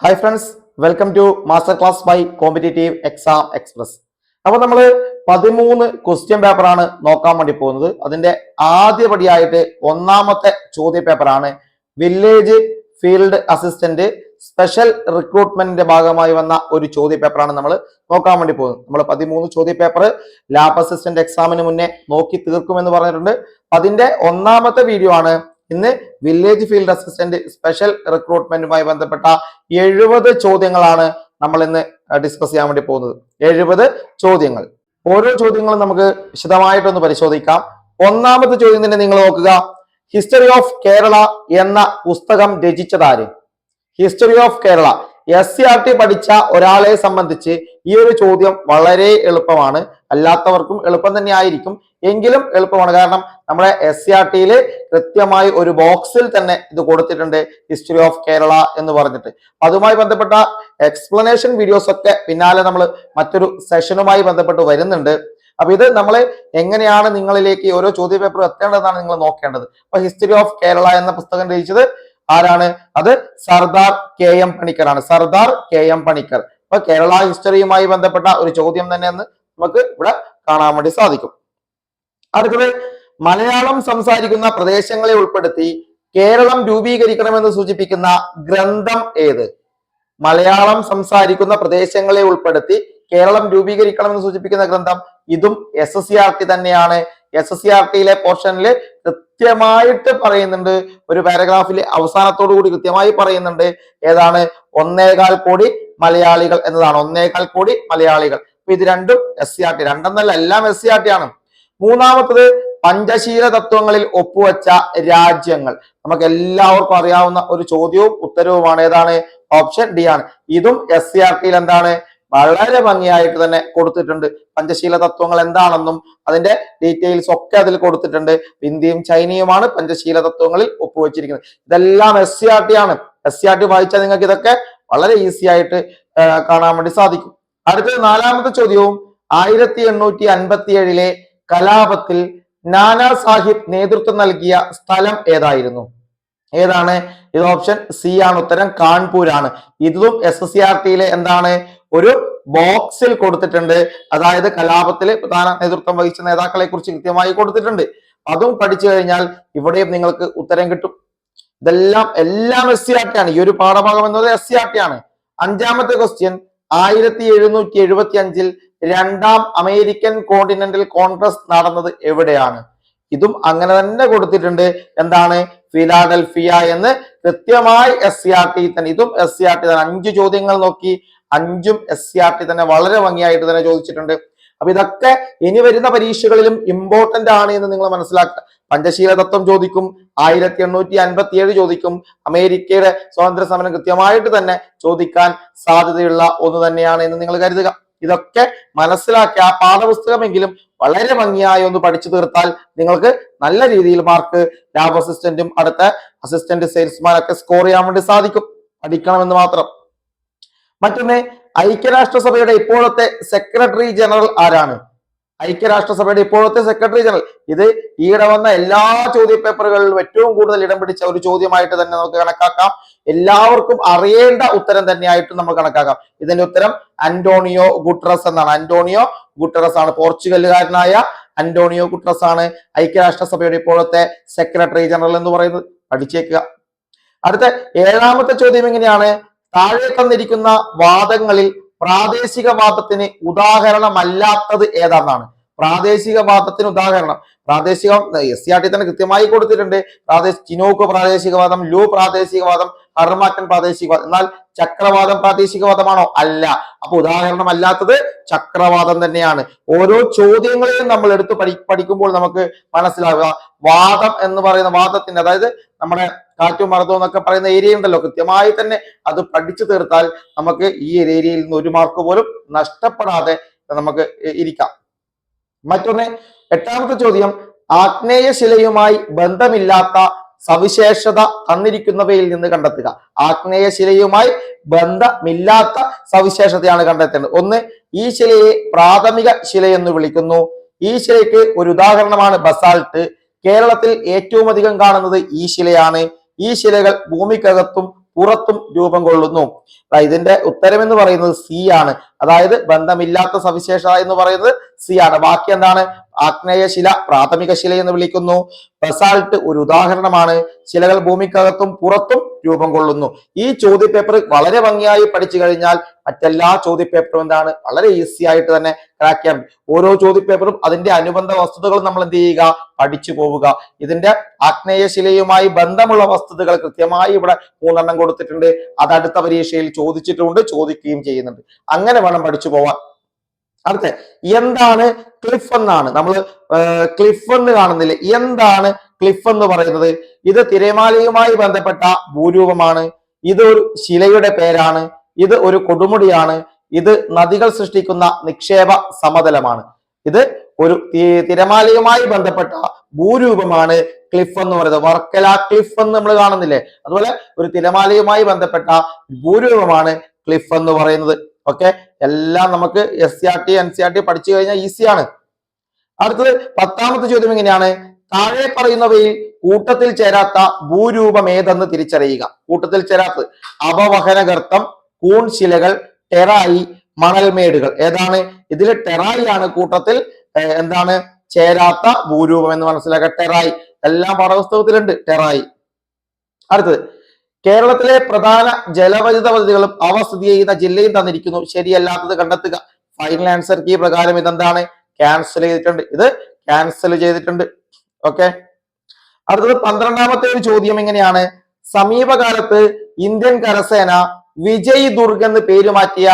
Hi friends, welcome to master class by competitive exam express. അപ്പൊ നമ്മൾ 13 question പേപ്പറാണ് നോക്കാൻ വേണ്ടി പോകുന്നത്. അതിന്റെ ആദ്യപടിയായിട്ട് ഒന്നാമത്തെ ചോദ്യ പേപ്പറാണ് വില്ലേജ് ഫീൽഡ് അസിസ്റ്റന്റ് സ്പെഷ്യൽ റിക്രൂട്ട്മെന്റിന്റെ ഭാഗമായി വന്ന ഒരു ചോദ്യ പേപ്പറാണ് നമ്മൾ നോക്കാൻ വേണ്ടി പോകുന്നത്. നമ്മൾ 13 ചോദ്യ പേപ്പർ ലാബ് അസിസ്റ്റന്റ് എക്സാമിന് മുന്നേ നോക്കി തീർക്കുമെന്ന് പറഞ്ഞിട്ടുണ്ട്. അതിന്റെ ഒന്നാമത്തെ വീഡിയോ ആണ് ഇന്ന്. വില്ലേജ് ഫീൽഡ് അസിസ്റ്റന്റ് സ്പെഷ്യൽ റിക്രൂട്ട്മെന്റുമായി ബന്ധപ്പെട്ട 70 ചോദ്യങ്ങളാണ് നമ്മൾ ഇന്ന് ഡിസ്കസ് ചെയ്യാൻ വേണ്ടി പോകുന്നത്. 70 ചോദ്യങ്ങൾ. ഓരോ ചോദ്യങ്ങളും നമുക്ക് വിശദമായിട്ടൊന്ന് പരിശോധിക്കാം. ഒന്നാമത്തെ ചോദ്യം തന്നെ നിങ്ങൾ നോക്കുക. ഹിസ്റ്ററി ഓഫ് കേരള എന്ന പുസ്തകം രചിച്ചതാര്? ഹിസ്റ്ററി ഓഫ് കേരള SCRT പഠിച്ച ഒരാളെ സംബന്ധിച്ച് ഈ ഒരു ചോദ്യം വളരെ എളുപ്പമാണ്. അല്ലാത്തവർക്കും എളുപ്പം തന്നെ ആയിരിക്കും, എങ്കിലും എളുപ്പമാണ്. കാരണം നമ്മുടെ SCRTയിൽ കൃത്യമായി ഒരു ബോക്സിൽ തന്നെ ഇത് കൊടുത്തിട്ടുണ്ട്, ഹിസ്റ്ററി ഓഫ് കേരള എന്ന് പറഞ്ഞിട്ട്. അതുമായി ബന്ധപ്പെട്ട എക്സ്പ്ലനേഷൻ വീഡിയോസ് ഒക്കെ പിന്നാലെ നമ്മൾ മറ്റൊരു സെഷനുമായി ബന്ധപ്പെട്ട് വരുന്നുണ്ട്. അപ്പൊ ഇത് നമ്മൾ എങ്ങനെയാണ് നിങ്ങളിലേക്ക് ഓരോ ചോദ്യ പേപ്പർ എത്തേണ്ടതെന്നാണ് നിങ്ങൾ നോക്കേണ്ടത്. അപ്പൊ ഹിസ്റ്ററി ഓഫ് കേരള എന്ന പുസ്തകം രചിച്ചത് ആരാണ്? അത് സർദാർ KM പണിക്കറാണ്. സർദാർ KM പണിക്കർ. അപ്പൊ കേരള ഹിസ്റ്ററിയുമായി ബന്ധപ്പെട്ട ഒരു ചോദ്യം തന്നെയെന്ന് നമുക്ക് ഇവിടെ കാണാൻ വേണ്ടി സാധിക്കും. അടുത്തത്, മലയാളം സംസാരിക്കുന്ന പ്രദേശങ്ങളെ ഉൾപ്പെടുത്തി കേരളം രൂപീകരിക്കണമെന്ന് സൂചിപ്പിക്കുന്ന ഗ്രന്ഥം ഏത്? മലയാളം സംസാരിക്കുന്ന പ്രദേശങ്ങളെ ഉൾപ്പെടുത്തി കേരളം രൂപീകരിക്കണമെന്ന് സൂചിപ്പിക്കുന്ന ഗ്രന്ഥം ഇതും SCRT തന്നെയാണ്. SCRTയിലെ പോർഷനിൽ കൃത്യമായിട്ട് പറയുന്നുണ്ട്, ഒരു പാരഗ്രാഫിൽ അവസാനത്തോടു കൂടി കൃത്യമായി പറയുന്നുണ്ട് ഏതാണ്? 1.25 കോടി മലയാളികൾ എന്നതാണ്. 1.25 കോടി മലയാളികൾ. അപ്പൊ ഇത് രണ്ടും SCRT, രണ്ടെന്നല്ല എല്ലാം SCRT ആണ്. മൂന്നാമത്തത്, പഞ്ചശീല തത്വങ്ങളിൽ ഒപ്പുവെച്ച രാജ്യങ്ങൾ. നമുക്ക് എല്ലാവർക്കും അറിയാവുന്ന ഒരു ചോദ്യവും ഉത്തരവുമാണ്. ഏതാണ്? ഓപ്ഷൻ ഡി ആണ്. ഇതും SCRTയിൽ എന്താണ്? വളരെ ഭംഗിയായിട്ട് തന്നെ കൊടുത്തിട്ടുണ്ട്. പഞ്ചശീല തത്വങ്ങൾ എന്താണെന്നും അതിന്റെ ഡീറ്റെയിൽസ് ഒക്കെ അതിൽ കൊടുത്തിട്ടുണ്ട്. ഇന്ത്യയും ചൈനയുമാണ് പഞ്ചശീല തത്വങ്ങളിൽ ഒപ്പുവെച്ചിരിക്കുന്നത്. ഇതെല്ലാം SCRT ആണ്. SCRT വായിച്ചാൽ നിങ്ങൾക്ക് ഇതൊക്കെ വളരെ ഈസി ആയിട്ട് കാണാൻ വേണ്ടി സാധിക്കും. അടുത്തത്, നാലാമത്തെ ചോദ്യവും 1857 കലാപത്തിൽ നാനാ സാഹിബ് നേതൃത്വം നൽകിയ സ്ഥലം ഏതായിരുന്നു? ഏതാണ്? ഇത് ഓപ്ഷൻ സി ആണ് ഉത്തരം. കാൺപൂരാണ്. ഇതും SCRTയിലെ എന്താണ്? ഒരു ബോക്സിൽ കൊടുത്തിട്ടുണ്ട്. അതായത് കലാപത്തിൽ പ്രധാന നേതൃത്വം വഹിച്ച നേതാക്കളെ കുറിച്ച് കൃത്യമായി കൊടുത്തിട്ടുണ്ട്. അതും പഠിച്ചു കഴിഞ്ഞാൽ ഇവിടെയും നിങ്ങൾക്ക് ഉത്തരം കിട്ടും. എല്ലാം SCRT ആണ്. ഈ ഒരു പാഠഭാഗം എന്നത് SCRT ആണ്. അഞ്ചാമത്തെ ക്വസ്റ്റ്യൻ, 1775 രണ്ടാം അമേരിക്കൻ കോണ്ടിനെന്റൽ കോൺഗ്രസ് നടന്നത് എവിടെയാണ്? ഇതും അങ്ങനെ തന്നെ കൊടുത്തിട്ടുണ്ട്. എന്താണ്? ഫിലാഡൽഫിയ എന്ന് കൃത്യമായി SCRT തന്നെ. ഇതും SCRT തന്നെ. 5 ചോദ്യങ്ങൾ നോക്കി, 5ഉം SCRT തന്നെ വളരെ ഭംഗിയായിട്ട് തന്നെ ചോദിച്ചിട്ടുണ്ട്. അപ്പൊ ഇതൊക്കെ ഇനി വരുന്ന പരീക്ഷകളിലും ഇമ്പോർട്ടന്റ് ആണ് എന്ന് നിങ്ങൾ മനസ്സിലാക്കുക. പഞ്ചശീല തത്വം ചോദിക്കും, 1857 ചോദിക്കും, അമേരിക്കയുടെ സ്വാതന്ത്ര്യ സമരം കൃത്യമായിട്ട് തന്നെ ചോദിക്കാൻ സാധ്യതയുള്ള ഒന്ന് തന്നെയാണ് എന്ന് നിങ്ങൾ കരുതുക. ഇതൊക്കെ മനസ്സിലാക്കി ആ പാഠപുസ്തകമെങ്കിലും വളരെ ഭംഗിയായി ഒന്ന് പഠിച്ചു തീർത്താൽ നിങ്ങൾക്ക് നല്ല രീതിയിൽ മാർക്ക് ലാബ് അസിസ്റ്റന്റും അടുത്ത അസിസ്റ്റന്റ് സെയിൽസ്മാൻ ഒക്കെ സ്കോർ ചെയ്യാൻ വേണ്ടി സാധിക്കും. പഠിക്കണമെന്ന് മാത്രം. മറ്റൊന്ന്, ഐക്യരാഷ്ട്രസഭയുടെ ഇപ്പോഴത്തെ സെക്രട്ടറി ജനറൽ ആരാണ്? ഐക്യരാഷ്ട്രസഭയുടെ ഇപ്പോഴത്തെ സെക്രട്ടറി ജനറൽ. ഇത് ഈയിടെ വന്ന എല്ലാ ചോദ്യ പേപ്പറുകളിലും ഏറ്റവും കൂടുതൽ ഇടം പിടിച്ച ഒരു ചോദ്യമായിട്ട് തന്നെ നമുക്ക് കണക്കാക്കാം. എല്ലാവർക്കും അറിയേണ്ട ഉത്തരം തന്നെയായിട്ട് നമുക്ക് കണക്കാക്കാം. ഇതിന്റെ ഉത്തരം അന്റോണിയോ ഗുട്ടറസ് എന്നാണ്. അന്റോണിയോ ഗുട്ടറസ് ആണ്. പോർച്ചുഗലുകാരനായ അന്റോണിയോ ഗുട്ടറസ് ആണ് ഐക്യരാഷ്ട്രസഭയുടെ ഇപ്പോഴത്തെ സെക്രട്ടറി ജനറൽ എന്ന് പറയുന്നത്. പഠിച്ചേക്കുക. അടുത്ത 7ാമത്തെ ചോദ്യം എങ്ങനെയാണ്? താഴെ തന്നിരിക്കുന്ന വാദങ്ങളിൽ പ്രാദേശികവാദത്തിന് ഉദാഹരണമല്ലാത്തത് ഏതാണെന്നാണ്. പ്രാദേശികവാദത്തിന് ഉദാഹരണം. SCRT തന്നെ കൃത്യമായി കൊടുത്തിട്ടുണ്ട്. ചിനോക്ക് പ്രാദേശികവാദം, ലൂ പ്രാദേശികവാദം, ഹർമാറ്റൻ പ്രാദേശികവാദം. എന്നാൽ ചക്രവാദം പ്രാദേശികവാദമാണോ? അല്ല. അപ്പൊ ഉദാഹരണം അല്ലാത്തത് ചക്രവാദം തന്നെയാണ്. ഓരോ ചോദ്യങ്ങളെയും നമ്മൾ എടുത്ത് പഠിക്കുമ്പോൾ നമുക്ക് മനസ്സിലാവുക, വാദം എന്ന് പറയുന്ന വാദത്തിന്റെ, അതായത് നമ്മുടെ കാറ്റും മർദ്ദവും എന്നൊക്കെ പറയുന്ന ഏരിയ ഉണ്ടല്ലോ, കൃത്യമായി തന്നെ അത് പഠിച്ചു തീർത്താൽ നമുക്ക് ഈ ഏരിയയിൽ നിന്ന് 1 മാർക്ക് പോലും നഷ്ടപ്പെടാതെ നമുക്ക് ഇരിക്കാം. മറ്റൊന്ന്, 8ാമത്തെ ചോദ്യം, ആഗ്നേയശിലയുമായി ബന്ധമില്ലാത്ത സവിശേഷത തന്നിരിക്കുന്നവയിൽ നിന്ന് കണ്ടെത്തുക. ആഗ്നേയശിലയുമായി ബന്ധമില്ലാത്ത സവിശേഷതയാണ് കണ്ടെത്തേണ്ടത്. ഒന്ന്, ഈ ശിലയെ പ്രാഥമിക ശില എന്ന് വിളിക്കുന്നു. ഈ ശിലയ്ക്ക് ഒരു ഉദാഹരണമാണ് ബസാൾട്ട്. കേരളത്തിൽ ഏറ്റവും അധികം കാണുന്നത് ഈ ശിലയാണ്. ഈ ശിലകൾ ഭൂമിക്കകത്തും പുറത്തും രൂപം കൊള്ളുന്നു. ഇതിന്റെ ഉത്തരം എന്ന് പറയുന്നത് സി ആണ്. അതായത് ബന്ധമില്ലാത്ത സവിശേഷത എന്ന് പറയുന്നത് സി ആണ്. ബാക്കി എന്താണ്? ആഗ്നേയശില പ്രാഥമിക ശില എന്ന് വിളിക്കുന്നു. ബസാൾട്ട് ഒരു ഉദാഹരണമാണ്. ശിലകൾ ഭൂമിക്കകത്തും പുറത്തും രൂപം കൊള്ളുന്നു. ഈ ചോദ്യപേപ്പർ വളരെ ഭംഗിയായി പഠിച്ചു കഴിഞ്ഞാൽ മറ്റെല്ലാ ചോദ്യപേപ്പറും എന്താണ് വളരെ ഈസി ആയിട്ട് തന്നെ ക്രാക്ക് ചെയ്യാൻ. ഓരോ ചോദ്യപേപ്പറും അതിന്റെ അനുബന്ധ വസ്തുതകളും നമ്മൾ എന്ത് ചെയ്യുക? പഠിച്ചു പോവുക. ഇതിന്റെ ആഗ്നേയശിലയുമായി ബന്ധമുള്ള വസ്തുതകൾ കൃത്യമായി ഇവിടെ 3 കൊടുത്തിട്ടുണ്ട്. അത് അടുത്ത പരീക്ഷയിൽ ചോദിച്ചിട്ടുണ്ട്, ചോദിക്കുകയും ചെയ്യുന്നുണ്ട്. അങ്ങനെ വേണം പഠിച്ചു പോവാൻ. അടുത്ത എന്താണ് ക്ലിഫ് എന്നാണ് നമ്മൾ ക്ലിഫ് എന്ന് കാണുന്നില്ല. എന്താണ് ക്ലിഫ് എന്ന് പറയുന്നത്? ഇത് തിരമാലയുമായി ബന്ധപ്പെട്ട ഭൂരൂപമാണ്. ഇത് ഒരു ശിലയുടെ പേരാണ്. ഇത് ഒരു കൊടുമുടിയാണ്. ഇത് നദികൾ സൃഷ്ടിക്കുന്ന നിക്ഷേപ സമതലമാണ്. ഇത് ഒരു തിരമാലയുമായി ബന്ധപ്പെട്ട ഭൂരൂപമാണ് ക്ലിഫ് എന്ന് പറയുന്നത്. വർക്കല ക്ലിഫ് എന്ന് നമ്മൾ കാണുന്നില്ലേ? അതുപോലെ ഒരു തിരമാലയുമായി ബന്ധപ്പെട്ട ഭൂരൂപമാണ് ക്ലിഫ് എന്ന് പറയുന്നത്. ഓക്കെ, എല്ലാം നമുക്ക് SCRT NCRT പഠിച്ചു കഴിഞ്ഞാൽ ഈസിയാണ്. അടുത്തത് 10ാമത്തെ ചോദ്യം എങ്ങനെയാണ്? താഴെ പറയുന്നവയിൽ കൂട്ടത്തിൽ ചേരാത്ത ഭൂരൂപം ഏതെന്ന് തിരിച്ചറിയുക. കൂട്ടത്തിൽ ചേരാത്തത് അപവഹന ഗർത്തം, കൂൺ ശിലകൾ, ടെറായി, മണൽമേടുകൾ. ഏതാണ്? ഇതിൽ ടെറായി ആണ് കൂട്ടത്തിൽ എന്താണ് ചേരാത്ത ഭൂരൂപം എന്ന് മനസ്സിലാക്കുക. ടെറായി എല്ലാം പാഠപുസ്തകത്തിലുണ്ട്. ടെറായി. അടുത്തത് കേരളത്തിലെ പ്രധാന ജലവൈദ്യുത പദ്ധതികളും അവ സ്ഥിതി ചെയ്യുന്ന ജില്ലയും തന്നിരിക്കുന്നു. ശരിയല്ലാത്തത് കണ്ടെത്തുക. ഫൈനൽ ആൻസർ കീ പ്രകാരം ഇതെന്താണ്? ക്യാൻസൽ ചെയ്തിട്ടുണ്ട്. ഇത് ക്യാൻസൽ ചെയ്തിട്ടുണ്ട്. ഓക്കെ, അടുത്തത് 12ാമത്തെ ഒരു ചോദ്യം എങ്ങനെയാണ്? സമീപകാലത്ത് ഇന്ത്യൻ കരസേന വിജയ് ദുർഗ് എന്ന് പേര് മാറ്റിയ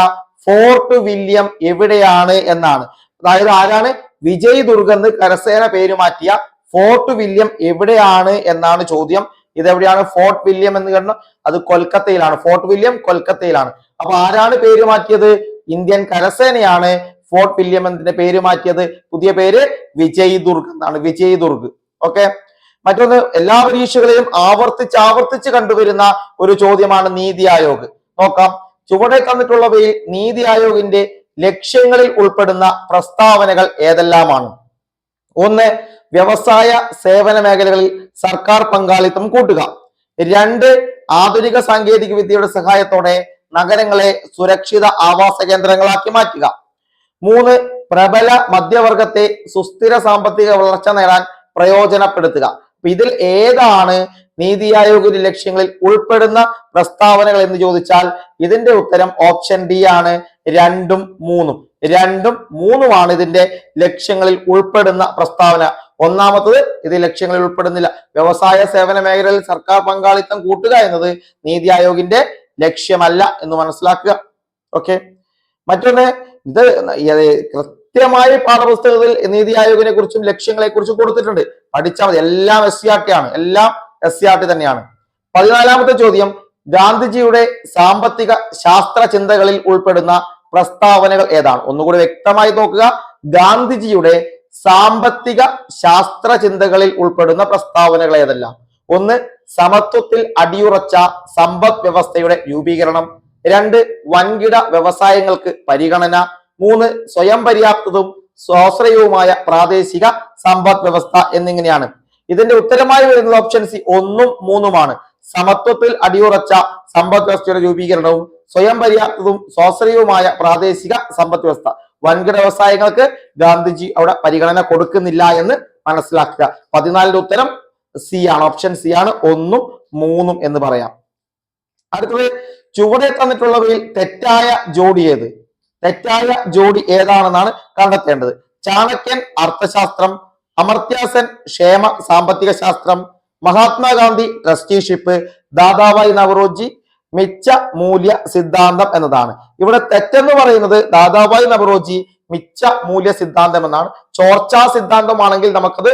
ഫോർട്ട് വില്യം എവിടെയാണ് എന്നാണ്. അതായത് ആരാണ് വിജയ് ദുർഗ് എന്ന് കരസേന പേര് മാറ്റിയ ഫോർട്ട് വില്യം എവിടെയാണ് എന്നാണ് ചോദ്യം. ഇതെവിടെയാണ് ഫോർട്ട് വില്യം എന്ന് കണ്ടു? അത് കൊൽക്കത്തയിലാണ്. Fort William കൊൽക്കത്തയിലാണ്. അപ്പൊ ആരാണ് പേര് മാറ്റിയത്? ഇന്ത്യൻ കരസേനയാണ് ഫോർട്ട് വില്യം എന്നതിന്റെ പേര് മാറ്റിയത്. പുതിയ പേര് വിജയ് ദുർഗ് എന്നാണ്. വിജയ് ദുർഗ്. ഓക്കെ, മറ്റൊന്ന് എല്ലാ പരീക്ഷകളെയും ആവർത്തിച്ച് കണ്ടുവരുന്ന ഒരു ചോദ്യമാണ് നീതി ആയോഗ്. നോക്കാം. ചുവടെ തന്നിട്ടുള്ളവയിൽ നീതി ആയോഗിന്റെ ലക്ഷ്യങ്ങളിൽ ഉൾപ്പെടുന്ന പ്രസ്താവനകൾ ഏതെല്ലാമാണ്? 1. വ്യവസായ സേവന മേഖലകളിൽ സർക്കാർ പങ്കാളിത്തം കൂട്ടുക. 2. ആധുനിക സാങ്കേതിക വിദ്യയുടെ സഹായത്തോടെ നഗരങ്ങളെ സുരക്ഷിത ആവാസ കേന്ദ്രങ്ങളാക്കി മാറ്റുക. 3. പ്രബല മധ്യവർഗത്തെ സുസ്ഥിര സാമ്പത്തിക വളർച്ച നേടാൻ പ്രയോജനപ്പെടുത്തുക. ഇതിൽ ഏതാണ് നീതി ആയോഗിന്റെ ലക്ഷ്യങ്ങളിൽ ഉൾപ്പെടുന്ന പ്രസ്താവനകൾ എന്ന് ചോദിച്ചാൽ ഇതിന്റെ ഉത്തരം ഓപ്ഷൻ ഡി ആണ്. 2ഉം 3ഉം ഇതിന്റെ ലക്ഷ്യങ്ങളിൽ ഉൾപ്പെടുന്ന പ്രസ്താവന. ഒന്നാമത്തത് ഇത് ലക്ഷ്യങ്ങളിൽ ഉൾപ്പെടുന്നില്ല. വ്യവസായ സേവന മേഖലയിൽ സർക്കാർ പങ്കാളിത്തം കൂട്ടുക എന്നത് നീതി ആയോഗിന്റെ ലക്ഷ്യമല്ല എന്ന് മനസ്സിലാക്കുക. ഓക്കെ, മറ്റൊന്ന് ഇത് കൃത്യമായി പാഠപുസ്തകത്തിൽ നീതി ആയോഗിനെ കുറിച്ചും ലക്ഷ്യങ്ങളെ കുറിച്ചും കൊടുത്തിട്ടുണ്ട്. പഠിച്ചാൽ മതി. എല്ലാം SCRT ആണ്. എല്ലാം SCRT തന്നെയാണ്. 14ാമത്തെ ചോദ്യം ഗാന്ധിജിയുടെ സാമ്പത്തിക ശാസ്ത്ര ചിന്തകളിൽ ഉൾപ്പെടുന്ന പ്രസ്താവനകൾ ഏതാണ്? ഒന്നുകൂടി വ്യക്തമായി നോക്കുക. ഗാന്ധിജിയുടെ സാമ്പത്തിക ശാസ്ത്ര ചിന്തകളിൽ ഉൾപ്പെടുന്ന പ്രസ്താവനകൾ ഏതെല്ലാം? 1. സമത്വത്തിൽ അടിയുറച്ച സമ്പദ് വ്യവസ്ഥയുടെ രൂപീകരണം. 2. വൻകിട വ്യവസായങ്ങൾക്ക് പരിഗണന. 3. സ്വയം പര്യാപ്തവും സ്വാശ്രയവുമായ പ്രാദേശിക സമ്പദ് വ്യവസ്ഥ എന്നിങ്ങനെയാണ്. ഇതിന്റെ ഉത്തരമായി വരുന്നത് ഓപ്ഷൻ സി 1ഉം 3ഉമാണ്. സമത്വത്തിൽ അടിയുറച്ച സമ്പദ് വ്യവസ്ഥയുടെ രൂപീകരണവും സ്വയം പര്യാപ്തവും സ്വാശ്രയവുമായ പ്രാദേശിക സമ്പദ് വ്യവസ്ഥ. വൻകിട വ്യവസായങ്ങൾക്ക് ഗാന്ധിജി അവിടെ പരിഗണന കൊടുക്കുന്നില്ല എന്ന് മനസ്സിലാക്കുക. 14ന്റെ ഉത്തരം സി ആണ്. ഓപ്ഷൻ സി ആണ്. 1ഉം 3ഉം എന്ന് പറയാം. അടുത്തത് ചുവടെ തന്നിട്ടുള്ളവയിൽ തെറ്റായ ജോഡി ഏത്? തെറ്റായ ജോഡി ഏതാണെന്നാണ് കണ്ടെത്തേണ്ടത്. ചാണക്യൻ അർത്ഥശാസ്ത്രം, അമർത്യാസെൻ ക്ഷേമ സാമ്പത്തിക ശാസ്ത്രം, മഹാത്മാഗാന്ധി ട്രസ്റ്റിഷിപ്പ്, ദാദാഭായ് നവറോജി മിച്ച മൂല്യ സിദ്ധാന്തം എന്നതാണ്. ഇവിടെ തെറ്റെന്ന് പറയുന്നത് ദാദാഭായ് നവറോജി മിച്ച മൂല്യ സിദ്ധാന്തം എന്നാണ്. ചോർച്ചാ സിദ്ധാന്തമാണെങ്കിൽ നമുക്കത്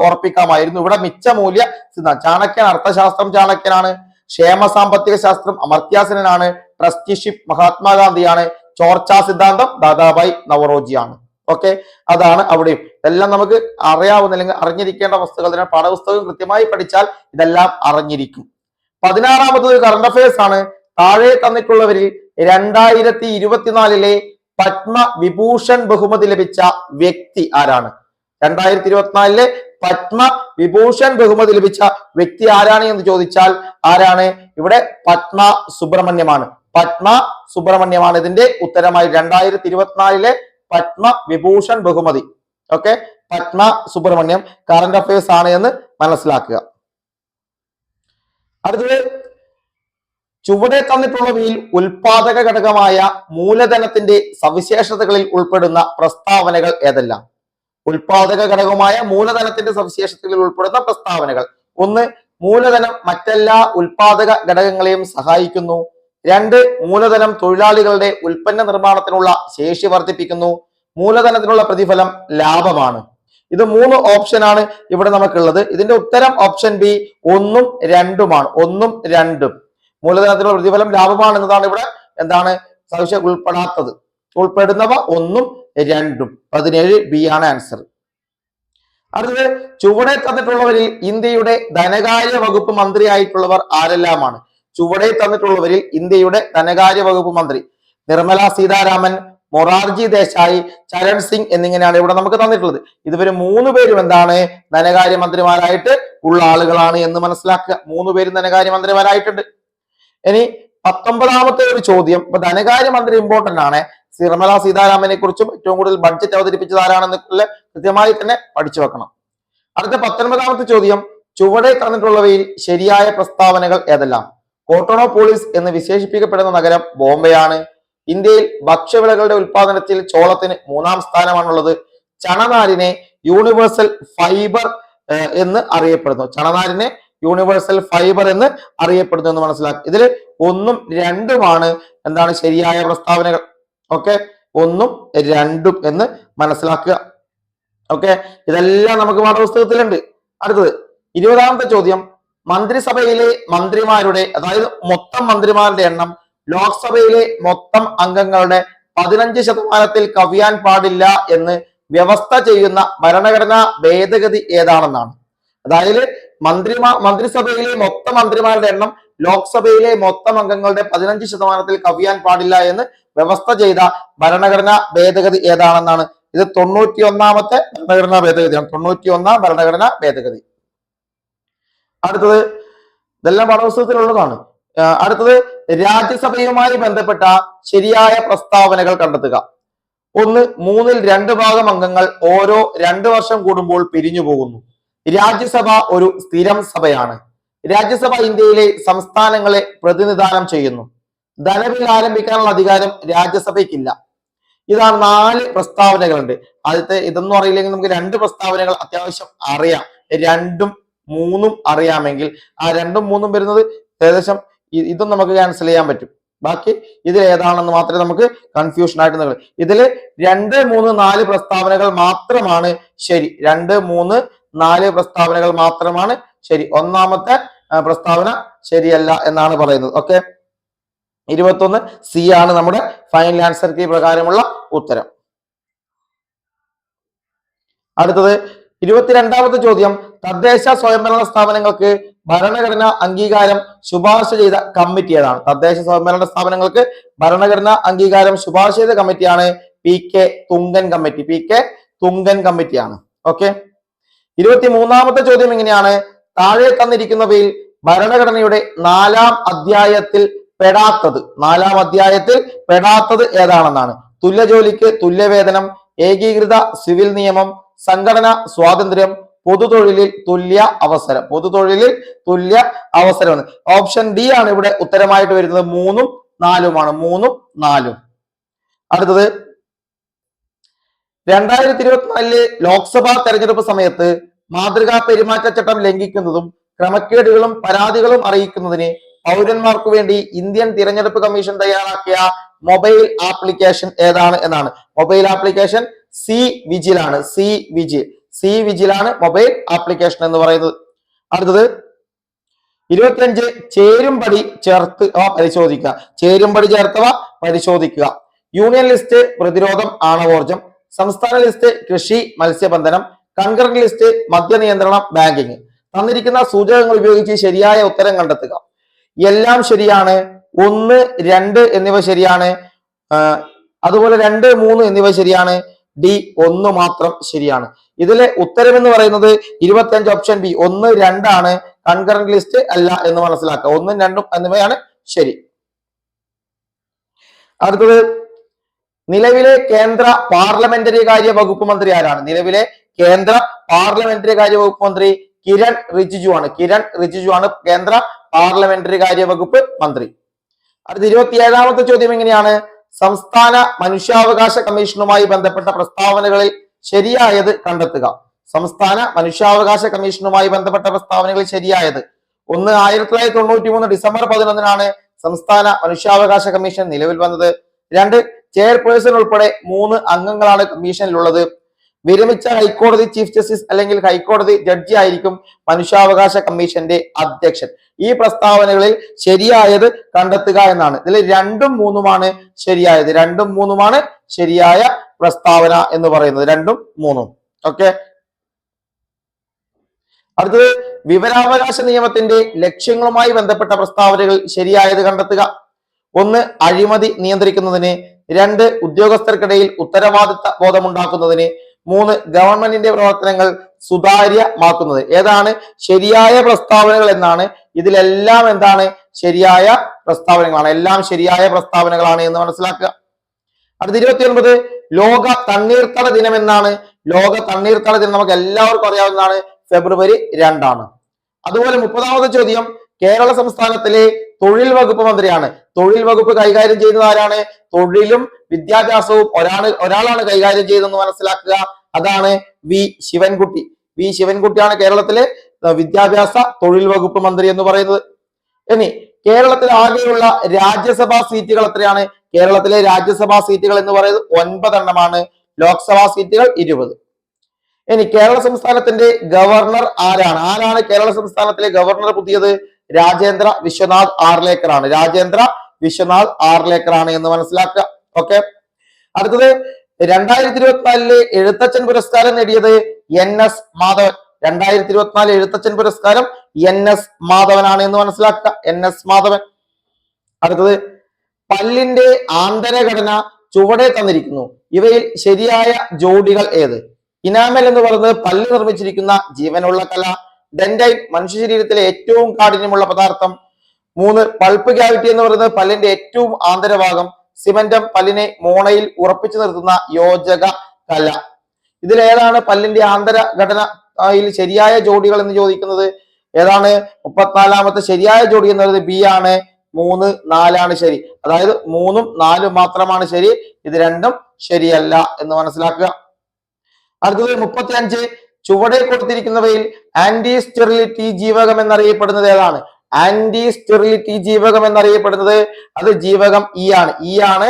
ഉറപ്പിക്കാമായിരുന്നു. ഇവിടെ മിച്ച മൂല്യ സിദ്ധാന്തം. ചാണക്യൻ അർത്ഥശാസ്ത്രം ചാണക്യനാണ്. ക്ഷേമ സാമ്പത്തിക ശാസ്ത്രം അമർത്യാസനാണ്. ട്രസ്റ്റിഷിപ്പ് മഹാത്മാഗാന്ധിയാണ്. ചോർച്ചാ സിദ്ധാന്തം ദാദാഭായ് നവറോജിയാണ്. ഓക്കെ, അതാണ് അവിടെയും. ഇതെല്ലാം നമുക്ക് അറിയാവുന്ന അല്ലെങ്കിൽ അറിഞ്ഞിരിക്കേണ്ട വസ്തുക്കൾ തന്നെ. പാഠപുസ്തകം കൃത്യമായി പഠിച്ചാൽ ഇതെല്ലാം അറിഞ്ഞിരിക്കും. 16ാമത്തത് കറണ്ട് അഫയേഴ്സ് ആണ്. താഴെ തന്നിട്ടുള്ളവരിൽ 2024 പത്മ വിഭൂഷൺ ബഹുമതി ലഭിച്ച വ്യക്തി ആരാണ്? 2024 പത്മവിഭൂഷൺ ബഹുമതി ലഭിച്ച വ്യക്തി ആരാണ് എന്ന് ചോദിച്ചാൽ ആരാണ്? ഇവിടെ പത്മ സുബ്രഹ്മണ്യമാണ്. പത്മ സുബ്രഹ്മണ്യമാണ് ഇതിന്റെ ഉത്തരമായി 2024 പത്മവിഭൂഷൺ ബഹുമതി. Okay, Padma Subrahmanyam current affairs ആണ് എന്ന് മനസ്സിലാക്കുക. അടുത്തത്, ചുവടെ തന്നിട്ടുള്ളവയിൽ ഉൽപാദക ഘടകമായ മൂലധനത്തിന്റെ സവിശേഷതകളിൽ ഉൾപ്പെടുന്ന പ്രസ്താവനകൾ ഏതെല്ലാം? ഉൽപാദക ഘടകമായ മൂലധനത്തിന്റെ സവിശേഷതകളിൽ ഉൾപ്പെടുന്ന പ്രസ്താവനകൾ. 1, മൂലധനം മറ്റെല്ലാ ഉൽപാദക ഘടകങ്ങളെയും സഹായിക്കുന്നു. 2, മൂലധനം തൊഴിലാളികളുടെ ഉൽപ്പന്ന നിർമ്മാണത്തിനുള്ള ശേഷി വർദ്ധിപ്പിക്കുന്നു. മൂലധനത്തിനുള്ള പ്രതിഫലം ലാഭമാണ്. ഇത് 3 ഓപ്ഷനാണ് ഇവിടെ നമുക്കുള്ളത്. ഇതിന്റെ ഉത്തരം ഓപ്ഷൻ ബി 1ഉം 2ഉമാണ്. 1ഉം 2ഉം മൂലധനത്തിനുള്ള പ്രതിഫലം ലാഭമാണ് എന്നതാണ് ഇവിടെ എന്താണ് സവിശേഷ ഉൾപ്പെടാത്തത്. ഉൾപ്പെടുന്നവ 1ഉം 2ഉം. 17 ബി ആണ് ആൻസർ. അടുത്തത്, ചുവടെ തന്നിട്ടുള്ളവരിൽ ഇന്ത്യയുടെ ധനകാര്യ വകുപ്പ് മന്ത്രിയായിട്ടുള്ളവർ ആരെല്ലാമാണ്? ചുവടെ തന്നിട്ടുള്ളവരിൽ ഇന്ത്യയുടെ ധനകാര്യ വകുപ്പ് മന്ത്രി നിർമ്മല സീതാരാമൻ, മൊറാർജി ദേശായി, ചരൺ സിംഗ് എന്നിങ്ങനെയാണ് ഇവിടെ നമുക്ക് തന്നിട്ടുള്ളത്. ഇതുവരെ 3 പേരും എന്താണ് ധനകാര്യ മന്ത്രിമാരായിട്ട് ഉള്ള ആളുകളാണ് എന്ന് മനസ്സിലാക്കുക. 3 പേരും ധനകാര്യ മന്ത്രിമാരായിട്ടുണ്ട്. ഇനി 19ാമത്തെ ഒരു ചോദ്യം. ഇപ്പൊ ധനകാര്യ മന്ത്രി ഇമ്പോർട്ടന്റ് ആണ്. നിർമ്മല സീതാരാമനെ കുറിച്ചും ഏറ്റവും കൂടുതൽ ബഡ്ജറ്റ് അവതരിപ്പിച്ചത് ആരാണെന്നുള്ള കൃത്യമായി തന്നെ പഠിച്ചു വെക്കണം. അടുത്ത 19ാമത്തെ ചോദ്യം, ചുവടെ തന്നിട്ടുള്ളവയിൽ ശരിയായ പ്രസ്താവനകൾ ഏതെല്ലാം? കോട്ടോണോപോളിസ് എന്ന് വിശേഷിപ്പിക്കപ്പെടുന്ന നഗരം ബോംബെയാണ്. ഇന്ത്യയിൽ ഭക്ഷ്യവിളകളുടെ ഉൽപാദനത്തിൽ ചോളത്തിന് 3ാം സ്ഥാനമാണുള്ളത്. ചണനാരിനെ യൂണിവേഴ്സൽ ഫൈബർ എന്ന് അറിയപ്പെടുന്നു. ചണനാരിനെ യൂണിവേഴ്സൽ ഫൈബർ എന്ന് അറിയപ്പെടുന്നു എന്ന് മനസ്സിലാക്കുക. ഇതിൽ 1ഉം 2ഉമാണ് എന്താണ് ശരിയായ പ്രസ്താവനകൾ. ഓക്കെ, 1ഉം 2ഉം എന്ന് മനസ്സിലാക്കുക. ഓക്കെ, ഇതെല്ലാം നമുക്ക് പാഠപുസ്തകത്തിലുണ്ട്. അടുത്തത് 20ാമത്തെ ചോദ്യം, മന്ത്രിസഭയിലെ മന്ത്രിമാരുടെ അതായത് മൊത്തം മന്ത്രിമാരുടെ എണ്ണം ലോക്സഭയിലെ മൊത്തം അംഗങ്ങളുടെ 15% കവിയാൻ പാടില്ല എന്ന് വ്യവസ്ഥ ചെയ്യുന്ന ഭരണഘടനാ ഭേദഗതി ഏതാണെന്നാണ്. അതായത് മന്ത്രിസഭയിലെ മൊത്തം മന്ത്രിമാരുടെ എണ്ണം ലോക്സഭയിലെ മൊത്തം അംഗങ്ങളുടെ 15% കവിയാൻ പാടില്ല എന്ന് വ്യവസ്ഥ ചെയ്ത ഭരണഘടനാ ഭേദഗതി ഏതാണെന്നാണ്. ഇത് 91ാമത്തെ ഭരണഘടനാ ഭേദഗതിയാണ്. 91ാം ഭരണഘടനാ ഭേദഗതി. അടുത്തത്, ഇതെല്ലാം പാഠപുസ്തകത്തിലുള്ളതാണ്. അടുത്തത്, രാജ്യസഭയുമായി ബന്ധപ്പെട്ട ശരിയായ പ്രസ്താവനകൾ കണ്ടെത്തുക. 1, 3/2 ഭാഗം അംഗങ്ങൾ ഓരോ 2 വർഷം കൂടുമ്പോൾ പിരിഞ്ഞു പോകുന്നു. രാജ്യസഭ ഒരു സ്ഥിരം സഭയാണ്. രാജ്യസഭ ഇന്ത്യയിലെ സംസ്ഥാനങ്ങളെ പ്രതിനിധാനം ചെയ്യുന്നു. ധനബിൽ ആരംഭിക്കാനുള്ള അധികാരം രാജ്യസഭയ്ക്കില്ല. ഇതാണ് 4 പ്രസ്താവനകളുണ്ട്. ആദ്യത്തെ ഇതൊന്നും അറിയില്ലെങ്കിൽ നമുക്ക് 2 പ്രസ്താവനകൾ അത്യാവശ്യം അറിയാം. 2ഉം 3ഉം അറിയാമെങ്കിൽ ആ 2ഉം 3ഉം വരുന്നത് ഏകദേശം ഇതും നമുക്ക് ക്യാൻസൽ ചെയ്യാൻ പറ്റും. ബാക്കി ഇതിൽ ഏതാണെന്ന് മാത്രമേ നമുക്ക് കൺഫ്യൂഷൻ ആയിട്ട് നിൽക്കൂ. ഇതിൽ 2, 3, 4 പ്രസ്താവനകൾ മാത്രമാണ് ശരി. 2, 3, 4 പ്രസ്താവനകൾ മാത്രമാണ് ശരി. 1ാമത്തെ പ്രസ്താവന ശരിയല്ല എന്നാണ് പറയുന്നത്. ഓക്കെ, 21 സി ആണ് നമ്മുടെ ഫൈനൽ ആൻസർ കീ പ്രകാരമുള്ള ഉത്തരം. അടുത്തത് 22ാമത്തെ ചോദ്യം, തദ്ദേശ സ്വയംഭരണ സ്ഥാപനങ്ങൾക്ക് ഭരണഘടനാ അംഗീകാരം ശുപാർശ ചെയ്ത കമ്മിറ്റി ഏതാണ്? തദ്ദേശ സ്വയംഭരണ സ്ഥാപനങ്ങൾക്ക് ഭരണഘടനാ അംഗീകാരം ശുപാർശ ചെയ്ത കമ്മിറ്റിയാണ് PK Thungon committee. PK Thungon കമ്മിറ്റിയാണ്. ഓക്കെ, 23ാമത്തെ ചോദ്യം ഇങ്ങനെയാണ്, താഴെ തന്നിരിക്കുന്നവയിൽ ഭരണഘടനയുടെ 4ാം അധ്യായത്തിൽ പെടാത്തത് ഏതാണെന്നാണ്. തുല്യജോലിക്ക് തുല്യവേതനം, ഏകീകൃത സിവിൽ നിയമം, സംഘടന സ്വാതന്ത്ര്യം, പൊതുതൊഴിലിൽ തുല്യ അവസരം. ഓപ്ഷൻ ഡി ആണ് ഇവിടെ ഉത്തരമായിട്ട് വരുന്നത്. 3ഉം 4ഉമാണ്. 3ഉം 4ഉം. അടുത്തത്, 2024 ലോക്സഭാ തെരഞ്ഞെടുപ്പ് സമയത്ത് മാതൃകാ പെരുമാറ്റച്ചട്ടം ലംഘിക്കുന്നതും ക്രമക്കേടുകളും പരാതികളും അറിയിക്കുന്നതിന് പൗരന്മാർക്ക് വേണ്ടി ഇന്ത്യൻ തിരഞ്ഞെടുപ്പ് കമ്മീഷൻ തയ്യാറാക്കിയ മൊബൈൽ ആപ്ലിക്കേഷൻ ഏതാണ് എന്നാണ്. മൊബൈൽ ആപ്ലിക്കേഷൻ സി വിജിലാണ്. സി വിജിലാണ് മൊബൈൽ ആപ്ലിക്കേഷൻ എന്ന് പറയുന്നത്. അടുത്തത് 25 ചേരുംപടി ചേർത്തവ പരിശോധിക്കുക. യൂണിയൻ ലിസ്റ്റ് പ്രതിരോധം ആണവോർജം, സംസ്ഥാന ലിസ്റ്റ് കൃഷി മത്സ്യബന്ധനം, കൺകറന്റ് ലിസ്റ്റ് മദ്യനിയന്ത്രണം ബാങ്കിങ്. തന്നിരിക്കുന്ന സൂചകങ്ങൾ ഉപയോഗിച്ച് ശരിയായ ഉത്തരം കണ്ടെത്തുക. എല്ലാം ശരിയാണ്. 1, 2 എന്നിവ ശരിയാണ്. അതുപോലെ 2, 3 എന്നിവ ശരിയാണ്. D 1 മാത്രം ശരിയാണ്. ഇതിലെ ഉത്തരം എന്ന് പറയുന്നത് 25 ഓപ്ഷൻ ബി 1, 2 ആണ്. കൺകറന്റ് ലിസ്റ്റ് അല്ല എന്ന് മനസ്സിലാക്കുക. 1, 2 എന്നിവയാണ് ശരി. അടുത്തത് നിലവിലെ കേന്ദ്ര പാർലമെന്ററി കാര്യ വകുപ്പ് മന്ത്രി ആരാണ്? നിലവിലെ കേന്ദ്ര പാർലമെന്ററി കാര്യ വകുപ്പ് മന്ത്രി കിരൺ റിജിജു ആണ്. കിരൺ റിജിജു ആണ് കേന്ദ്ര പാർലമെന്ററി കാര്യ വകുപ്പ് മന്ത്രി. അടുത്ത 27ാമത്തെ ചോദ്യം എങ്ങനെയാണ്? സംസ്ഥാന മനുഷ്യാവകാശ കമ്മീഷനുമായി ബന്ധപ്പെട്ട പ്രസ്താവനകളിൽ ശരിയായത് കണ്ടെത്തുക. സംസ്ഥാന മനുഷ്യാവകാശ കമ്മീഷനുമായി ബന്ധപ്പെട്ട പ്രസ്താവനകളിൽ ശരിയായത്. 1, 1993 ഡിസംബർ 11 സംസ്ഥാന മനുഷ്യാവകാശ കമ്മീഷൻ നിലവിൽ വന്നത്. 2, ചെയർപേഴ്സൺ ഉൾപ്പെടെ 3 അംഗങ്ങളാണ് കമ്മീഷനിലുള്ളത്. വിരമിച്ച ഹൈക്കോടതി ചീഫ് ജസ്റ്റിസ് അല്ലെങ്കിൽ ഹൈക്കോടതി ജഡ്ജി ആയിരിക്കും മനുഷ്യാവകാശ കമ്മീഷന്റെ അധ്യക്ഷൻ. ഈ പ്രസ്താവനകളിൽ ശരിയായത് കണ്ടെത്തുക എന്നാണ്. ഇതിൽ 2ഉം 3ഉമാണ് ശരിയായത്. 2ഉം 3ഉമാണ് ശരിയായ പ്രസ്താവന എന്ന് പറയുന്നത്. 2ഉം 3ഉം. ഓക്കെ. അടുത്തത് വിവരാവകാശ നിയമത്തിന്റെ ലക്ഷ്യങ്ങളുമായി ബന്ധപ്പെട്ട പ്രസ്താവനകൾ ശരിയായത് കണ്ടെത്തുക. 1, അഴിമതി നിയന്ത്രിക്കുന്നതിന്. 2, ഉദ്യോഗസ്ഥർക്കിടയിൽ ഉത്തരവാദിത്ത ബോധമുണ്ടാക്കുന്നതിന്. 3, ഗവൺമെന്റിന്റെ പ്രവർത്തനങ്ങൾ സുതാര്യമാക്കുന്നത്. ഏതാണ് ശരിയായ പ്രസ്താവനകൾ എന്നാണ്. ഇതിലെല്ലാം എന്താണ് ശരിയായ പ്രസ്താവനകളാണ്. എല്ലാം ശരിയായ പ്രസ്താവനകളാണ് എന്ന് മനസ്സിലാക്കുക. അടുത്ത 29 ലോക തണ്ണീർത്തട ദിനം എന്നാണ്. ലോക തണ്ണീർത്തട ദിനം നമുക്ക് എല്ലാവർക്കും അറിയാവുന്നതാണ്. ഫെബ്രുവരി 2 ആണ്. അതുപോലെ 30ാമത്തെ ചോദ്യം കേരള സംസ്ഥാനത്തിലെ തൊഴിൽ വകുപ്പ് മന്ത്രിയാണ്. തൊഴിൽ വകുപ്പ് കൈകാര്യം ചെയ്യുന്നത് ആരാണ്? തൊഴിലും വിദ്യാഭ്യാസവും ഒരാളാണ് കൈകാര്യം ചെയ്തതെന്ന് മനസ്സിലാക്കുക. അതാണ് വി ശിവൻകുട്ടി. വി ശിവൻകുട്ടിയാണ് കേരളത്തിലെ വിദ്യാഭ്യാസ തൊഴിൽ വകുപ്പ് മന്ത്രി എന്ന് പറയുന്നത്. ഇനി കേരളത്തിൽ ആകെയുള്ള രാജ്യസഭാ സീറ്റുകൾ എത്രയാണ്? കേരളത്തിലെ രാജ്യസഭാ സീറ്റുകൾ എന്ന് പറയുന്നത് 9 എണ്ണമാണ്. ലോക്സഭാ സീറ്റുകൾ 20. ഇനി കേരള സംസ്ഥാനത്തിന്റെ ഗവർണർ ആരാണ്? ആരാണ് കേരള സംസ്ഥാനത്തിലെ ഗവർണർ പുതിയത്? രാജേന്ദ്ര വിശ്വനാഥ് ആർലേക്കർ ആണ്. രാജേന്ദ്ര വിശ്വനാഥ് ആർലേക്കർ ആണ് എന്ന് മനസ്സിലാക്കുക. ഓക്കെ. അടുത്തത് 2024 എഴുത്തച്ഛൻ പുരസ്കാരം നേടിയത് NS മാധവൻ. 2024 എഴുത്തച്ഛൻ പുരസ്കാരം NS മാധവനാണ് എന്ന് മനസ്സിലാക്കുക. NS മാധവൻ. അടുത്തത് പല്ലിന്റെ ആന്തരഘടന ചുവടെ തന്നിരിക്കുന്നു. ഇവയിൽ ശരിയായ ജോഡികൾ ഏത്? ഇനാമൽ എന്ന് പറയുന്നത് പല്ല് നിർമ്മിച്ചിരിക്കുന്ന ജീവനുള്ള കല. ഡെന്റൈൻ മനുഷ്യ ശരീരത്തിലെ ഏറ്റവും കാഠിന്യമുള്ള പദാർത്ഥം. 3, പൾപ്പ് ക്യാവിറ്റി എന്ന് പറയുന്നത് പല്ലിന്റെ ഏറ്റവും ആന്തരഭാഗം. സിമന്റം പല്ലിനെ മോണയിൽ ഉറപ്പിച്ചു നിർത്തുന്ന യോജക കല. ഇതിലേതാണ് പല്ലിന്റെ ആന്തരഘടനയിൽ ശരിയായ ജോഡികൾ എന്ന് ചോദിക്കുന്നത്? ഏതാണ് 34ാമത്തെ ശരിയായ ജോഡി എന്ന് പറയുന്നത് ബി ആണ്. 3, 4 ആണ് ശരി. അതായത് 3ഉം 4ഉം മാത്രമാണ് ശരി. ഇത് 2ഉം ശരിയല്ല എന്ന് മനസ്സിലാക്കുക. അടുത്തത് 35 ചുവടെ കൊടുത്തിരിക്കുന്നവയിൽ ആന്റി സ്റ്റെറിലിറ്റി ജീവകം എന്നറിയപ്പെടുന്നത് ഏതാണ്? ആന്റി സ്റ്റെറിലിറ്റി ജീവകം എന്നറിയപ്പെടുന്നത് അത് ജീവകം ഇ ആണ്. ഇ ആണ്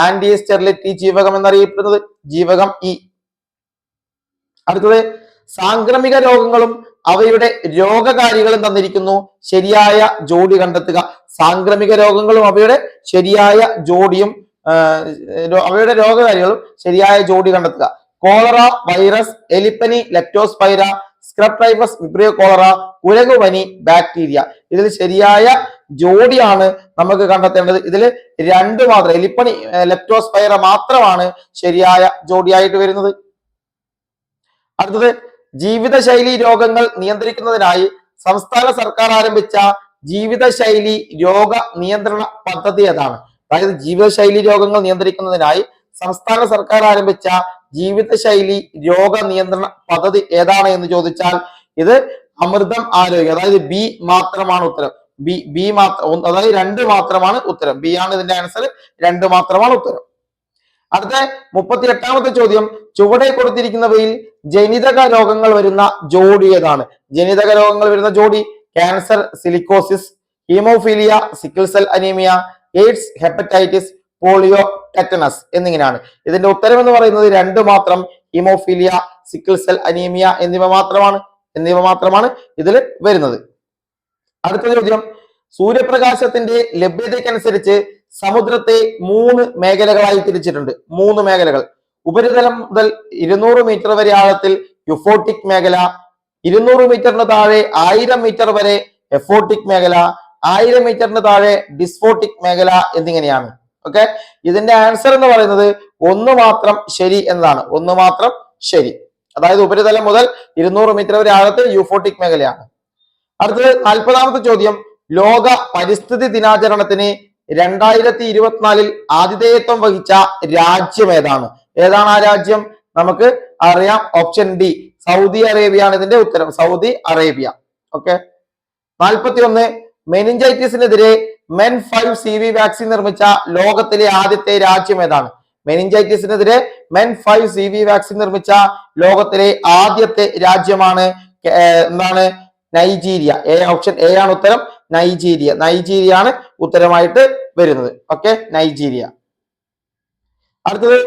ആന്റി സ്റ്റെറിലിറ്റി ജീവകം എന്നറിയപ്പെടുന്നത്. ജീവകം ഇ. അടുത്തത് സാംക്രമിക രോഗങ്ങളും അവയുടെ രോഗകാരികളും തന്നിരിക്കുന്നു. ശരിയായ ജോഡി കണ്ടെത്തുക. സാംക്രമിക രോഗങ്ങളും അവയുടെ ശരിയായ ജോഡിയും അവയുടെ രോഗകാരികളും ശരിയായ ജോഡി കണ്ടെത്തുക. കോളറ വൈറസ്, എലിപ്പനി leptospira, scrub typhus, vibrio cholera, കുരങ്ങുപനി, ബാക്ടീരിയ. ഇതിൽ ശരിയായ ജോഡിയാണ് നമുക്ക് കണ്ടെത്തേണ്ടത്. ഇതിൽ 2 മാത്രം എലിപ്പനി ലെപ്റ്റോസ്പൈറ മാത്രമാണ് ശരിയായ ജോഡിയായിട്ട് വരുന്നത്. അടുത്തത് ജീവിതശൈലി രോഗങ്ങൾ നിയന്ത്രിക്കുന്നതിനായി സംസ്ഥാന സർക്കാർ ആരംഭിച്ച ജീവിതശൈലി രോഗ നിയന്ത്രണ പദ്ധതി ഏതാണ്? അതായത് ജീവിതശൈലി രോഗങ്ങൾ നിയന്ത്രിക്കുന്നതിനായി സംസ്ഥാന സർക്കാർ ആരംഭിച്ച ജീവിതശൈലി രോഗ നിയന്ത്രണ പദ്ധതി ഏതാണ് എന്ന് ചോദിച്ചാൽ ഇത് അമൃതം ആരോഗ്യം. അതായത് ബി മാത്രമാണ് ഉത്തരം. ബി മാത്രം, അതായത് 2 മാത്രമാണ് ഉത്തരം. ബി ആണ് ഇതിന്റെ ആൻസർ. 2 മാത്രമാണ് ഉത്തരം. അടുത്ത 38ാമത്തെ ചോദ്യം ചുവടെ കൊടുത്തിരിക്കുന്നവയിൽ ജനിതക രോഗങ്ങൾ വരുന്ന ജോഡി ഏതാണ്? ജനിതക രോഗങ്ങൾ വരുന്ന ജോഡി cancer, silicosis, haemophilia, sickle cell anaemia, AIDS, hepatitis, polio, tetanus എന്നിങ്ങനെയാണ്. ഇതിന്റെ ഉത്തരം എന്ന് പറയുന്നത് 2 മാത്രം. ഹീമോഫീലിയ, സിക്കിൾ സെൽ അനീമിയ എന്നിവ മാത്രമാണ് ഇതിൽ വരുന്നത്. അടുത്ത ചോദ്യം സൂര്യപ്രകാശത്തിന്റെ ലഭ്യതയ്ക്കനുസരിച്ച് സമുദ്രത്തെ 3 മേഖലകളായി തിരിച്ചിട്ടുണ്ട്. 3 മേഖലകൾ. ഉപരിതലം മുതൽ 200 മീറ്റർ വരെ ആഴത്തിൽ യുഫോട്ടിക് മേഖല, 200 മീറ്ററിന് താഴെ 1000 മീറ്റർ വരെ എഫോട്ടിക് മേഖല, 1000 മീറ്ററിന് താഴെ ഡിസ്ഫോട്ടിക് മേഖല എന്നിങ്ങനെയാണ്. ഓക്കെ. ഇതിന്റെ ആൻസർ എന്ന് പറയുന്നത് 1 മാത്രം ശരി എന്നതാണ്. 1 മാത്രം ശരി. അതായത് ഉപരിതലം മുതൽ 200 മീറ്റർ വരെ ആഴത്തിൽ യൂഫോട്ടിക് മേഖലയാണ്. അടുത്തത് 40ാമത്തെ ചോദ്യം, ലോക പരിസ്ഥിതി ദിനാചരണത്തിന് 2024 ആതിഥേയത്വം വഹിച്ച രാജ്യം ഏതാണ്? ഏതാണ് ആ രാജ്യം? നമുക്ക് അറിയാം, ഓപ്ഷൻ ഡി സൗദി അറേബ്യ ആണ് ഇതിന്റെ ഉത്തരം, സൗദി അറേബ്യ. ഓക്കെ. 41 മെനിഞ്ചൈറ്റിസിനെതിരെ മെൻ 5 CV വാക്സിൻ നിർമ്മിച്ച ലോകത്തിലെ ആദ്യത്തെ രാജ്യം ഏതാണ്? മെനിഞ്ചൈറ്റിസിനെതിരെ മെൻ 5 CV വാക്സിൻ നിർമ്മിച്ച ലോകത്തിലെ ആദ്യത്തെ രാജ്യമാണ് എന്താണ്? നൈജീരിയ. ഓപ്ഷൻ എ ആണ് ഉത്തരം, നൈജീരിയ. നൈജീരിയ ആണ് ഉത്തരമായിട്ട് വരുന്നത്. Okay, Nigeria. അടുത്തത്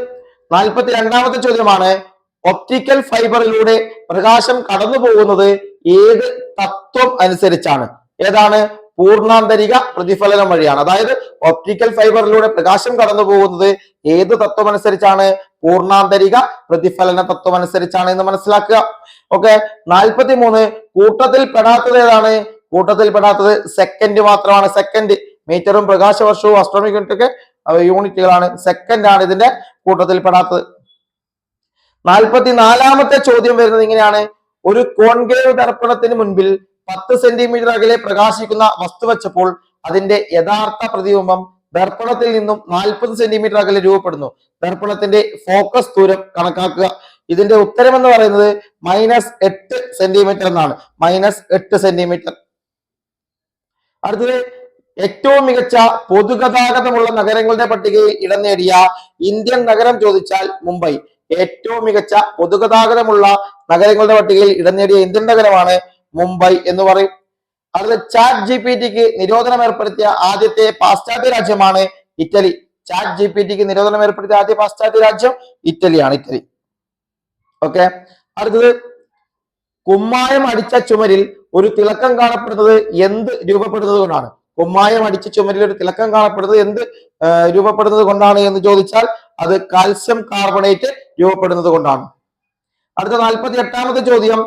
42ാമത്തെ ചോദ്യമാണ്, ഒപ്റ്റിക്കൽ ഫൈബറിലൂടെ പ്രകാശം കടന്നു പോകുന്നത് ഏത് തത്വം അനുസരിച്ചാണ്? ഏതാണ്? പൂർണ്ണാന്തരിക പ്രതിഫലനം വഴിയാണ്. അതായത് ഒപ്റ്റിക്കൽ ഫൈബറിലൂടെ പ്രകാശം കടന്നു പോകുന്നത് ഏത് തത്വം അനുസരിച്ചാണ്? പൂർണ്ണാന്തരിക പ്രതിഫലന തത്വം അനുസരിച്ചാണ് എന്ന് മനസ്സിലാക്കുക. ഓക്കെ. 43 കൂട്ടത്തിൽ പെടാത്തത് ഏതാണ്? കൂട്ടത്തിൽ പെടാത്തത് സെക്കൻഡ് മാത്രമാണ്. സെക്കൻഡ്, മീറ്ററും പ്രകാശവർഷവും അസ്ട്രോണമിക് യൂണിറ്റ് ഒക്കെ യൂണിറ്റുകളാണ്. സെക്കൻഡ് ആണ് ഇതിന്റെ കൂട്ടത്തിൽ പെടാത്തത്. 44ാമത്തെ ചോദ്യം വരുന്നത് ഇങ്ങനെയാണ്, ഒരു കോൺകേവ് ദർപ്പണത്തിന് മുൻപിൽ 10 സെന്റിമീറ്റർ അകലെ പ്രകാശിക്കുന്ന വസ്തു വെച്ചപ്പോൾ അതിന്റെ യഥാർത്ഥ പ്രതിബിംബം ദർപ്പണത്തിൽ നിന്നും 40 സെന്റിമീറ്റർ അകലെ രൂപപ്പെടുന്നു. ദർപ്പണത്തിന്റെ ഫോക്കസ് ദൂരം കണക്കാക്കുക. ഇതിന്റെ ഉത്തരം എന്ന് പറയുന്നത് -8 സെന്റിമീറ്റർ എന്നാണ്. -8 സെന്റിമീറ്റർ. അടുത്തത്, ഏറ്റവും മികച്ച പൊതുഗതാഗതമുള്ള നഗരങ്ങളുടെ പട്ടികയിൽ ഇടം നേടിയ ഇന്ത്യൻ നഗരം ചോദിച്ചാൽ മുംബൈ. ഏറ്റവും മികച്ച പൊതുഗതാഗതമുള്ള നഗരങ്ങളുടെ പട്ടികയിൽ ഇടം നേടിയ ഇന്ത്യൻ നഗരമാണ് മുംബൈ എന്ന് പറയും. അടുത്ത, ചാറ്റ് ജിപിടിക്ക് നിരോധനം ഏർപ്പെടുത്തിയ ആദ്യത്തെ പാശ്ചാത്യ രാജ്യമാണ് ഇറ്റലി. ചാറ്റ് ജിപിടിക്ക് നിരോധനം ഏർപ്പെടുത്തിയ ആദ്യ പാശ്ചാത്യ രാജ്യം ഇറ്റലിയാണ്. ഇറ്റലി. ഓക്കെ. അടുത്തത്, കുമ്മായം അടിച്ച ചുമരിൽ ഒരു തിളക്കം കാണപ്പെടുന്നത് എന്ത് രൂപപ്പെടുന്നത് കൊണ്ടാണ്? കുമ്മായം അടിച്ച ചുമരിൽ ഒരു തിളക്കം കാണപ്പെടുന്നത് എന്ത് രൂപപ്പെടുന്നത് കൊണ്ടാണ് എന്ന് ചോദിച്ചാൽ അത് കാൽസ്യം കാർബണേറ്റ് രൂപപ്പെടുന്നത് കൊണ്ടാണ്. അടുത്ത 48ാമത്തെ ചോദ്യം,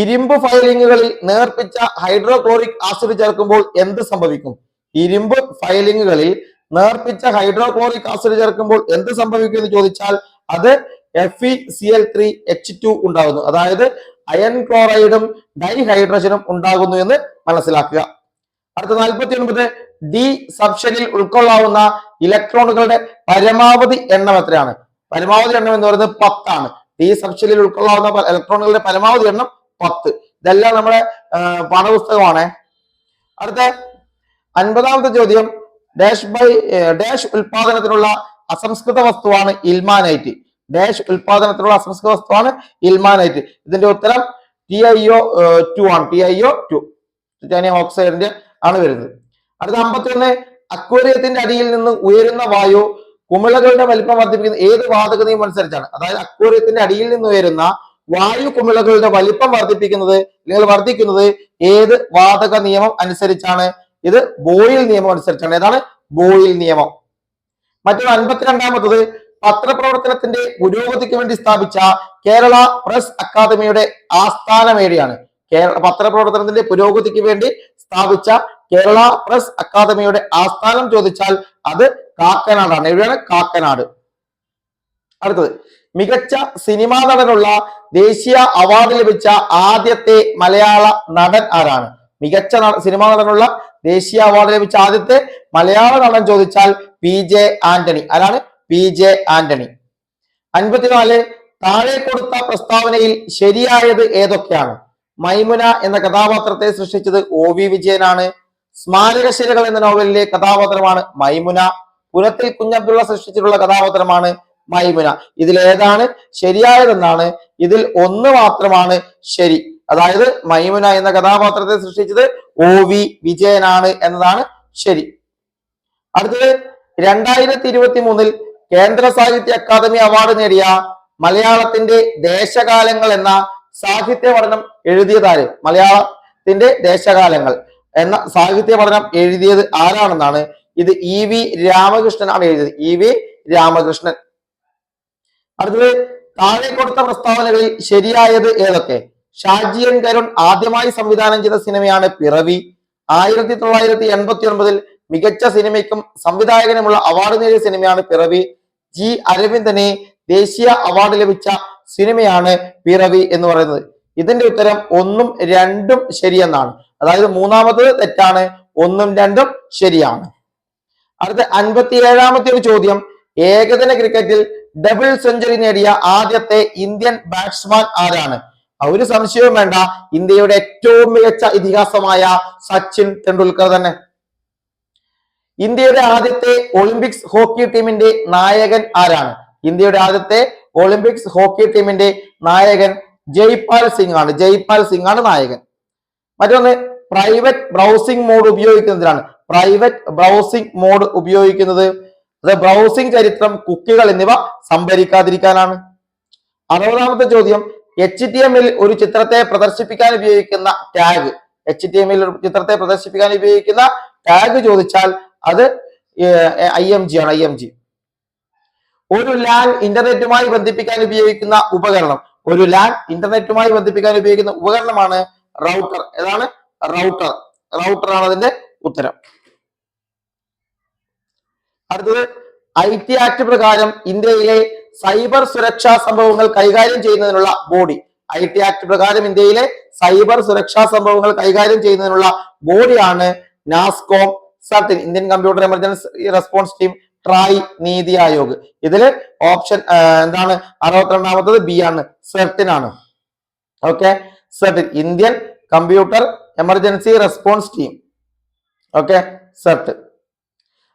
ഇരുമ്പ് ഫയലിങ്ങുകളിൽ നേർപ്പിച്ച ഹൈഡ്രോക്ലോറിക് ആസിഡ് ചേർക്കുമ്പോൾ എന്ത് സംഭവിക്കും? ഇരുമ്പ് ഫയലിങ്ങുകളിൽ നേർപ്പിച്ച ഹൈഡ്രോക്ലോറിക് ആസിഡ് ചേർക്കുമ്പോൾ എന്ത് സംഭവിക്കും എന്ന് ചോദിച്ചാൽ അത് FeCl3H2 ഉണ്ടാകുന്നു. അതായത് അയൺ ക്ലോറൈഡും ഡൈഹൈഡ്രജനും ഉണ്ടാകുന്നു എന്ന് മനസ്സിലാക്കുക. അടുത്ത 49, ഡി സബ്ഷനിൽ ഉൾക്കൊള്ളാവുന്ന ഇലക്ട്രോണുകളുടെ പരമാവധി എണ്ണം എത്രയാണ്? പരമാവധി എണ്ണം എന്ന് പറയുന്നത് 10 ആണ്. ഡി സബ്ഷനിൽ ഉൾക്കൊള്ളാവുന്ന ഇലക്ട്രോണുകളുടെ പരമാവധി എണ്ണം 10. ഇതെല്ലാം നമ്മുടെ പാഠപുസ്തകമാണ്. അടുത്ത 50ാമത്തെ ചോദ്യം, ഡാഷ് ഉൽപാദനത്തിനുള്ള അസംസ്കൃത വസ്തുവാണ് ഇൽമാനൈറ്റ്. ഡാഷ് ഉൽപാദനത്തിനുള്ള അസംസ്കൃത വസ്തുവാണ് ഇൽമാനൈറ്റ്. ഇതിന്റെ ഉത്തരം TiO2 ആണ്. TiO2 ടിറ്റാനിയം ഓക്സൈഡിന്റെ ആണ് വരുന്നത്. അടുത്ത 51, അക്വേറിയത്തിന്റെ അടിയിൽ നിന്ന് ഉയരുന്ന വായു കുമിളകളുടെ വലിപ്പം വർദ്ധിപ്പിക്കുന്ന ഏത് വാതക നിയമം അനുസരിച്ചാണ്? അതായത് അക്വേറിയത്തിന്റെ അടിയിൽ നിന്ന് ഉയരുന്ന വായു കുമിളകളുടെ വലിപ്പം വർദ്ധിക്കുന്നത് ഏത് വാതക നിയമം അനുസരിച്ചാണ്? ഇത് ബോയിൽ നിയമം അനുസരിച്ചാണ്. ഏതാണ്? ബോയിൽ നിയമം. മറ്റൊരു 52ാമത്തത്, പത്രപ്രവർത്തനത്തിന്റെ പുരോഗതിക്ക് വേണ്ടി സ്ഥാപിച്ച കേരള പ്രസ് അക്കാദമിയുടെ ആസ്ഥാനം എവിടെയാണ്? പത്രപ്രവർത്തനത്തിന്റെ പുരോഗതിക്ക് വേണ്ടി സ്ഥാപിച്ച കേരള പ്രസ് അക്കാദമിയുടെ ആസ്ഥാനം ചോദിച്ചാൽ അത് കാക്കനാടാണ്. എവിടെയാണ്? കാക്കനാട്. അടുത്തത്, മികച്ച സിനിമാ നടനുള്ള ദേശീയ അവാർഡ് ലഭിച്ച ആദ്യത്തെ മലയാള നടൻ ആരാണ്? മികച്ച സിനിമാ നടനുള്ള ദേശീയ അവാർഡ് ലഭിച്ച ആദ്യത്തെ മലയാള നടൻ ചോദിച്ചാൽ PJ ആന്റണി. ആരാണ്? PJ ആന്റണി. 54, താഴെ കൊടുത്ത പ്രസ്താവനയിൽ ശരിയായത് ഏതൊക്കെയാണ്? മൈമുന എന്ന കഥാപാത്രത്തെ സൃഷ്ടിച്ചത് OV വിജയനാണ്. സ്മാരകശിലകൾ എന്ന നോവലിലെ കഥാപാത്രമാണ് മൈമുന. പുനത്തിൽ കുഞ്ഞബ്ദുള്ള സൃഷ്ടിച്ചിട്ടുള്ള കഥാപാത്രമാണ് മൈമുന. ഇതിലേതാണ് ശരിയായതെന്നാണ്? ഇതിൽ ഒന്ന് മാത്രമാണ് ശരി. അതായത് മൈമുന എന്ന കഥാപാത്രത്തെ സൃഷ്ടിച്ചത് OV വിജയനാണ് എന്നതാണ് ശരി. അടുത്തത്, 2023 കേന്ദ്ര സാഹിത്യ അക്കാദമി അവാർഡ് നേടിയ മലയാളത്തിന്റെ ദേശകാലങ്ങൾ എന്ന സാഹിത്യ പഠനം എഴുതിയതാര്? മലയാളത്തിന്റെ ദേശകാലങ്ങൾ എന്ന സാഹിത്യ പഠനം എഴുതിയത് ആരാണെന്നാണ്? ഇത് EV രാമകൃഷ്ണൻ ആണ് എഴുതിയത്. EV രാമകൃഷ്ണൻ. അടുത്തത്, താഴെ കൊടുത്ത പ്രസ്താവനകളിൽ ശരിയായത് ഏതൊക്കെ? ഷാജി N കരുൺ ആദ്യമായി സംവിധാനം ചെയ്ത സിനിമയാണ് പിറവി. 1989 മികച്ച സിനിമയ്ക്കും സംവിധായകനുമുള്ള അവാർഡ് നേടിയ സിനിമയാണ് പിറവി. G അരവിന്ദന് ദേശീയ അവാർഡ് ലഭിച്ച സിനിമയാണ് പിറവി എന്ന് പറയുന്നത്. ഇതിന്റെ ഉത്തരം 1ഉം 2ഉം ശരിയെന്നാണ്. അതായത് മൂന്നാമത്തത് തെറ്റാണ്, 1ഉം 2ഉം ശരിയാണ്. അടുത്ത 57ാമത്തെ ഒരു ചോദ്യം, ഏകദിന ക്രിക്കറ്റിൽ ഡബിൾ സെഞ്ചുറി നേടിയ ആദ്യത്തെ ഇന്ത്യൻ ബാറ്റ്സ്മാൻ ആരാണ്? ഒരു സംശയവും വേണ്ട, ഇന്ത്യയുടെ ഏറ്റവും മികച്ച ഇതിഹാസമായ സച്ചിൻ തെണ്ടുൽക്കർ തന്നെ. ഇന്ത്യയുടെ ആദ്യത്തെ ഒളിമ്പിക്സ് ഹോക്കി ടീമിന്റെ നായകൻ ആരാണ്? ഇന്ത്യയുടെ ആദ്യത്തെ ഒളിമ്പിക്സ് ഹോക്കി ടീമിന്റെ നായകൻ ജയ്പാൽ സിംഗ് ആണ്. ജയ്പാൽ സിംഗ് ആണ് നായകൻ. മറ്റൊന്ന്, പ്രൈവറ്റ് ബ്രൗസിംഗ് മോഡ് ഉപയോഗിക്കുന്നതിനാണ്. പ്രൈവറ്റ് ബ്രൗസിംഗ് മോഡ് ഉപയോഗിക്കുന്നത് ബ്രൗസിംഗ് ചരിത്രം, കുക്കികൾ എന്നിവ സംഭരിക്കാതിരിക്കാനാണ്. 60ാമത്തെ ചോദ്യം, HTML ഒരു ചിത്രത്തെ പ്രദർശിപ്പിക്കാൻ ഉപയോഗിക്കുന്ന ടാഗ്. HTML ഒരു ചിത്രത്തെ പ്രദർശിപ്പിക്കാൻ ഉപയോഗിക്കുന്ന ടാഗ് ചോദിച്ചാൽ അത് IMG ആണ്. IMG. ഒരു LAN ഇന്റർനെറ്റുമായി ബന്ധിപ്പിക്കാൻ ഉപയോഗിക്കുന്ന ഉപകരണം. ഒരു LAN ഇന്റർനെറ്റുമായി ബന്ധിപ്പിക്കാൻ ഉപയോഗിക്കുന്ന ഉപകരണമാണ് റൗട്ടർ. ഏതാണ്? റൗട്ടർ. റൗട്ടർ ആണ് അതിന്റെ ഉത്തരം. അടുത്തത്, IT ആക്ട് പ്രകാരം ഇന്ത്യയിലെ സൈബർ സുരക്ഷാ സംഭവങ്ങൾ കൈകാര്യം ചെയ്യുന്നതിനുള്ള ബോഡി. IT ആക്ട് പ്രകാരം ഇന്ത്യയിലെ സൈബർ സുരക്ഷാ സംഭവങ്ങൾ കൈകാര്യം ചെയ്യുന്നതിനുള്ള ബോഡിയാണ് NASSCOM, CERT In, Indian computer emergency response team, TRAI, NITI Aayog. ഇതില് ഓപ്ഷൻ എന്താണ്? 62ാമത്തത് ബി ആണ്, സർട്ടിൻ ആണ്. Okay, CERT In, Indian computer emergency response team. Okay, CERT In.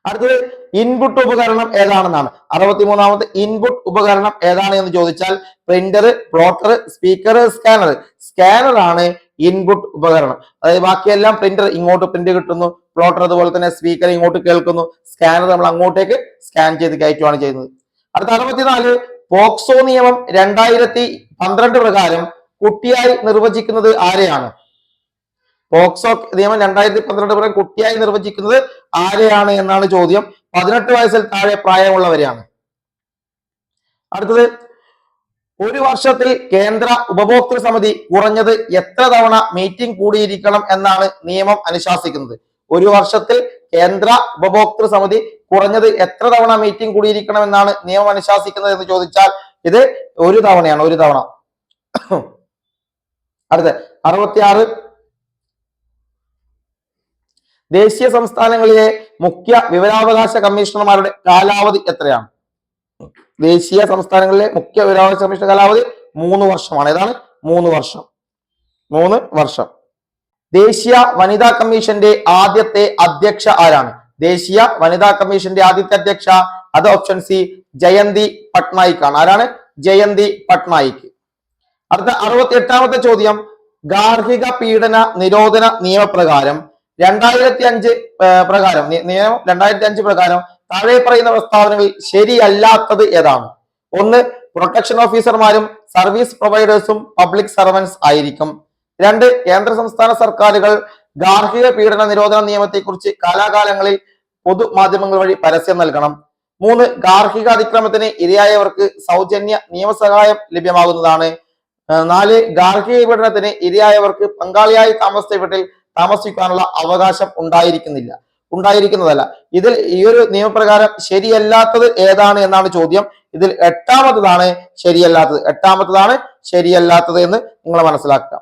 അടുത്തത്, ഇൻപുട്ട് ഉപകരണം ഏതാണെന്നാണ്. 63ാമത്തെ ഇൻപുട്ട് ഉപകരണം ഏതാണ് എന്ന് ചോദിച്ചാൽ printer, plotter, speaker, scanner. Scanner ആണ് ഇൻപുട്ട് ഉപകരണം. അതായത് ബാക്കിയെല്ലാം പ്രിന്റർ ഇങ്ങോട്ട് പ്രിന്റ് കിട്ടുന്നു, പ്ലോട്ടർ അതുപോലെ തന്നെ സ്പീക്കർ ഇങ്ങോട്ട് കേൾക്കുന്നു, സ്കാനർ നമ്മൾ അങ്ങോട്ടേക്ക് സ്കാൻ ചെയ്ത് കയറ്റുകയാണ് ചെയ്യുന്നത്. അടുത്ത 64, പോക്സോ നിയമം 2012 പ്രകാരം കുട്ടിയായി നിർവചിക്കുന്നത് ആരെയാണ്? പോക്സോ നിയമം 2012 പ്രകാരം കുട്ടിയായി നിർവചിക്കുന്നത് ആരെയാണ് എന്നാണ് ചോദ്യം. 18 വയസ്സിൽ താഴെ പ്രായമുള്ളവരെയാണ്. അടുത്തത്, ഒരു വർഷത്തിൽ കേന്ദ്ര ഉപഭോക്തൃ സമിതി കുറഞ്ഞത് എത്ര തവണ മീറ്റിംഗ് കൂടിയിരിക്കണം എന്നാണ് നിയമം അനുശാസിക്കുന്നത്? ഒരു വർഷത്തിൽ കേന്ദ്ര ഉപഭോക്തൃ സമിതി കുറഞ്ഞത് എത്ര തവണ മീറ്റിംഗ് കൂടിയിരിക്കണം എന്നാണ് നിയമം അനുശാസിക്കുന്നത് എന്ന് ചോദിച്ചാൽ ഇത് ഒരു തവണയാണ്. ഒരു തവണ. അടുത്ത 66, ദേശീയ സംസ്ഥാനങ്ങളിലെ മുഖ്യ വിവരാവകാശ കമ്മീഷണർമാരുടെ കാലാവധി എത്രയാണ്? ദേശീയ സംസ്ഥാനങ്ങളിലെ മുഖ്യ വിവരാവകാശ കമ്മീഷണർ കാലാവധി 3 വർഷമാണ്. ഏതാണ്? 3 വർഷം. 3 വർഷം. ദേശീയ വനിതാ കമ്മീഷന്റെ ആദ്യത്തെ അധ്യക്ഷ ആരാണ്? ദേശീയ വനിതാ കമ്മീഷന്റെ ആദ്യത്തെ അധ്യക്ഷ, അത് ഓപ്ഷൻ സി, ജയന്തി പട്നായിക് ആണ്. ആരാണ്? ജയന്തി പട്നായിക്. അടുത്ത 68ാമത്തെ ചോദ്യം, ഗാർഹിക പീഡന നിരോധന നിയമപ്രകാരം 2005 പ്രകാരം നിയമം 2005 പ്രകാരം താഴെ പറയുന്ന പ്രസ്താവനകളിൽ ശരിയല്ലാത്തത് ഏതാണ്? 1, പ്രൊട്ടക്ഷൻ ഓഫീസർമാരും സർവീസ് പ്രൊവൈഡേഴ്സും പബ്ലിക് സർവൻസ് ആയിരിക്കും. 2, കേന്ദ്ര സംസ്ഥാന സർക്കാരുകൾ ഗാർഹിക പീഡന നിരോധന നിയമത്തെക്കുറിച്ച് കാലാകാലങ്ങളിൽ പൊതുമാധ്യമങ്ങൾ വഴി പരസ്യം നൽകണം. 3, ഗാർഹിക അതിക്രമത്തിന് ഇരയായവർക്ക് സൗജന്യ നിയമസഹായം ലഭ്യമാകുന്നതാണ്. 4, ഗാർഹിക പീഡനത്തിന് ഇരയായവർക്ക് പങ്കാളിയായി താമസിച്ച വീട്ടിൽ താമസിക്കാനുള്ള അവകാശം ഉണ്ടായിരിക്കുന്നതല്ല. ഇതിൽ ഈ ഒരു നിയമപ്രകാരം ശരിയല്ലാത്തത് ഏതാണ് എന്നാണ് ചോദ്യം. ഇതിൽ 8ാമത്തതാണ് ശരിയല്ലാത്തത്. 8ാമത്തതാണ് ശരിയല്ലാത്തത് എന്ന് നിങ്ങൾ മനസ്സിലാക്കുക.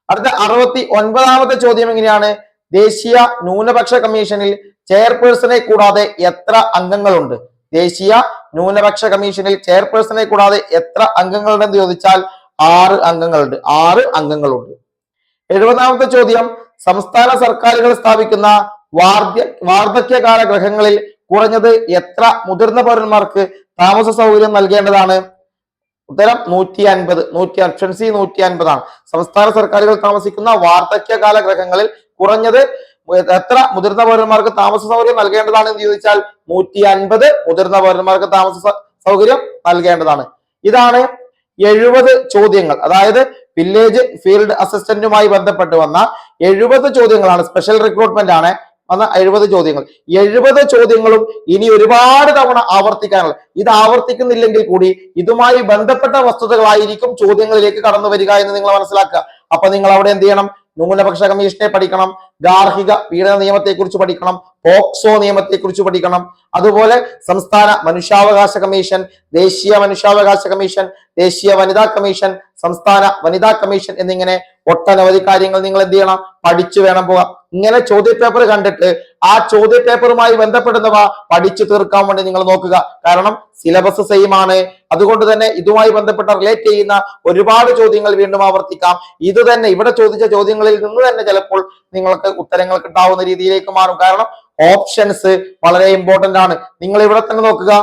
അടുത്ത 69ാമത്തെ ചോദ്യം എങ്ങനെയാണ്? ദേശീയ ന്യൂനപക്ഷ കമ്മീഷനിൽ ചെയർപേഴ്സണെ കൂടാതെ എത്ര അംഗങ്ങളുണ്ട്? ദേശീയ ന്യൂനപക്ഷ കമ്മീഷനിൽ ചെയർപേഴ്സണെ കൂടാതെ എത്ര അംഗങ്ങളുണ്ടെന്ന് ചോദിച്ചാൽ 6 അംഗങ്ങളുണ്ട്. 6 അംഗങ്ങളുണ്ട്. 70ാമത്തെ ചോദ്യം, സംസ്ഥാന സർക്കാരുകൾ സ്ഥാപിക്കുന്ന വാർദ്ധക്യകാല ഗൃഹങ്ങളിൽ കുറഞ്ഞത് എത്ര മുതിർന്ന പൗരന്മാർക്ക് താമസ സൗകര്യം നൽകേണ്ടതാണ്? ഉത്തരം 150. ഓപ്ഷൻ സി 150 ആണ്. സംസ്ഥാന സർക്കാരുകൾ താമസിക്കുന്ന വാർദ്ധക്യകാല ഗൃഹങ്ങളിൽ കുറഞ്ഞത് എത്ര മുതിർന്ന പൗരന്മാർക്ക് താമസ സൗകര്യം നൽകേണ്ടതാണ് എന്ന് ചോദിച്ചാൽ 150 മുതിർന്ന പൗരന്മാർക്ക് താമസ സൗകര്യം നൽകേണ്ടതാണ്. ഇതാണ് 70 ചോദ്യങ്ങൾ. അതായത് വില്ലേജ് ഫീൽഡ് അസിസ്റ്റന്റുമായി ബന്ധപ്പെട്ട് വന്ന 70 ചോദ്യങ്ങളാണ്. സ്പെഷ്യൽ റിക്രൂട്ട്മെന്റ് ആണ് വന്ന 70 ചോദ്യങ്ങൾ. 70 ചോദ്യങ്ങളും ഇനി ഒരുപാട് തവണ ആവർത്തിക്കാനുള്ള. ഇത് ആവർത്തിക്കുന്നില്ലെങ്കിൽ കൂടി ഇതുമായി ബന്ധപ്പെട്ട വസ്തുതകളായിരിക്കും ചോദ്യങ്ങളിലേക്ക് കടന്നു വരിക എന്ന് നിങ്ങൾ മനസ്സിലാക്കുക. അപ്പൊ നിങ്ങൾ അവിടെ എന്ത് ചെയ്യണം? ന്യൂനപക്ഷ കമ്മീഷനെ പഠിക്കണം, ഗാർഹിക പീഡന നിയമത്തെക്കുറിച്ച് പഠിക്കണം, പോക്സോ നിയമത്തെക്കുറിച്ച് പഠിക്കണം, അതുപോലെ സംസ്ഥാന മനുഷ്യാവകാശ കമ്മീഷൻ, ദേശീയ മനുഷ്യാവകാശ കമ്മീഷൻ, ദേശീയ വനിതാ കമ്മീഷൻ, സംസ്ഥാന വനിതാ കമ്മീഷൻ എന്നിങ്ങനെ ഒട്ടനവധി കാര്യങ്ങൾ നിങ്ങൾ എന്ത് ചെയ്യണം, പഠിച്ചു വേണം പോകാം. ഇങ്ങനെ ചോദ്യപേപ്പർ കണ്ടിട്ട് ആ ചോദ്യപേപ്പറുമായി ബന്ധപ്പെടുന്നവ പഠിച്ചു തീർക്കാൻ വേണ്ടി നിങ്ങൾ നോക്കുക. കാരണം സിലബസ് സെയിം ആണ്. അതുകൊണ്ട് തന്നെ ഇതുമായി ബന്ധപ്പെട്ട റിലേറ്റ് ചെയ്യുന്ന ഒരുപാട് ചോദ്യങ്ങൾ വീണ്ടും ആവർത്തിക്കാം. ഇത് തന്നെ ഇവിടെ ചോദിച്ച ചോദ്യങ്ങളിൽ നിന്ന് തന്നെ ചിലപ്പോൾ നിങ്ങൾക്ക് ഉത്തരങ്ങൾ കിട്ടാവുന്ന രീതിയിലേക്ക് മാറും. കാരണം ഓപ്ഷൻസ് വളരെ ഇമ്പോർട്ടന്റ് ആണ്. നിങ്ങൾ ഇവിടെ തന്നെ നോക്കുക.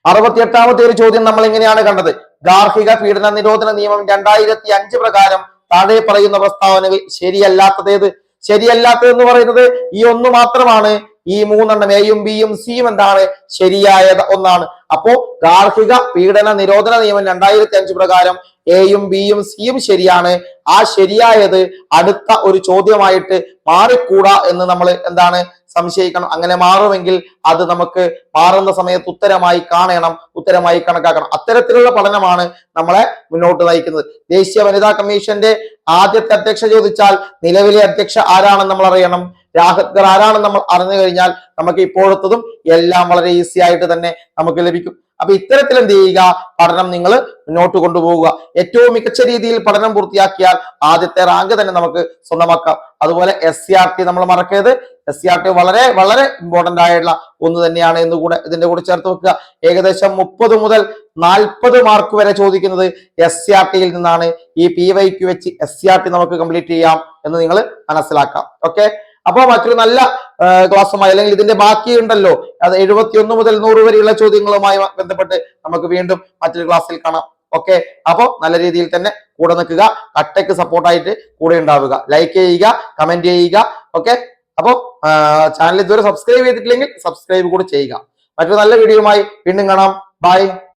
68ാമത്തെ ഒരു ചോദ്യം നമ്മൾ എങ്ങനെയാണ് കണ്ടത്? ഗാർഹിക പീഡന നിരോധന നിയമം 2005 പ്രകാരം താഴെ പറയുന്ന പ്രസ്താവനകൾ ശരിയല്ലാത്തതേത്? ശരിയല്ലാത്തത് എന്ന് പറയുന്നത് ഈ ഒന്ന് മാത്രമാണ്. ഈ 3 എയും ബിയും സിയും എന്താണ്? ശരിയായത് ഒന്നാണ്. അപ്പോ ഗാർഹിക പീഡന നിരോധന നിയമം 2005 പ്രകാരം എയും ബിയും സിയും ശരിയാണ്. ആ ശരിയായത് അടുത്ത ഒരു ചോദ്യമായിട്ട് മാറിക്കൂടാ എന്ന് നമ്മൾ എന്താണ് സംശയിക്കണം. അങ്ങനെ മാറുമെങ്കിൽ അത് നമുക്ക് മാറുന്ന സമയത്ത് ഉത്തരമായി കാണണം, ഉത്തരമായി കണക്കാക്കണം. അത്തരത്തിലുള്ള പഠനമാണ് നമ്മളെ മുന്നോട്ട് നയിക്കുന്നത്. ദേശീയ വനിതാ കമ്മീഷന്റെ ആദ്യത്തെ അധ്യക്ഷ ചോദിച്ചാൽ നിലവിലെ അധ്യക്ഷ ആരാണെന്ന് നമ്മൾ അറിയണം. രാഹത്ഗർ ആരാണെന്ന് നമ്മൾ അറിഞ്ഞു കഴിഞ്ഞാൽ നമുക്ക് ഇപ്പോഴത്തതും എല്ലാം വളരെ ഈസി ആയിട്ട് തന്നെ നമുക്ക് ലഭിക്കും. അപ്പൊ ഇത്തരത്തിൽ എന്ത് ചെയ്യുക, പഠനം നിങ്ങൾ മുന്നോട്ട് കൊണ്ടുപോകുക. ഏറ്റവും മികച്ച രീതിയിൽ പഠനം പൂർത്തിയാക്കിയാൽ ആദ്യത്തെ റാങ്ക് തന്നെ നമുക്ക് സ്വന്തമാക്കാം. അതുപോലെ SCRT നമ്മൾ മറക്കരുത്. SCRT വളരെ വളരെ ഇമ്പോർട്ടന്റ് ആയിട്ടുള്ള ഒന്ന് തന്നെയാണ് എന്ന് കൂടെ ഇതിന്റെ കൂടെ ചേർത്ത് വെക്കുക. ഏകദേശം 30 മുതൽ 40 മാർക്ക് വരെ ചോദിക്കുന്നത് SCRTയിൽ നിന്നാണ്. ഈ PYQ വെച്ച് SCRT നമുക്ക് കംപ്ലീറ്റ് ചെയ്യാം എന്ന് നിങ്ങൾ മനസ്സിലാക്കാം. ഓക്കെ, അപ്പൊ മറ്റൊരു നല്ല ക്ലാസ്സുമായി അല്ലെങ്കിൽ ഇതിന്റെ ബാക്കി ഉണ്ടല്ലോ, അത് 71 മുതൽ 100 വരെയുള്ള ചോദ്യങ്ങളുമായി ബന്ധപ്പെട്ട് നമുക്ക് വീണ്ടും മറ്റൊരു ക്ലാസ്സിൽ കാണാം. ഓക്കെ, അപ്പോ നല്ല രീതിയിൽ തന്നെ കൂടെ നിൽക്കുക. കട്ടയ്ക്ക് സപ്പോർട്ടായിട്ട് കൂടെ ഉണ്ടാവുക. ലൈക്ക് ചെയ്യുക, കമന്റ് ചെയ്യുക. ഓക്കെ, അപ്പോ ചാനൽ ഇതുവരെ സബ്സ്ക്രൈബ് ചെയ്തിട്ടില്ലെങ്കിൽ സബ്സ്ക്രൈബ് കൂടെ ചെയ്യുക. മറ്റൊരു നല്ല വീഡിയോയുമായി വീണ്ടും കാണാം. ബൈ.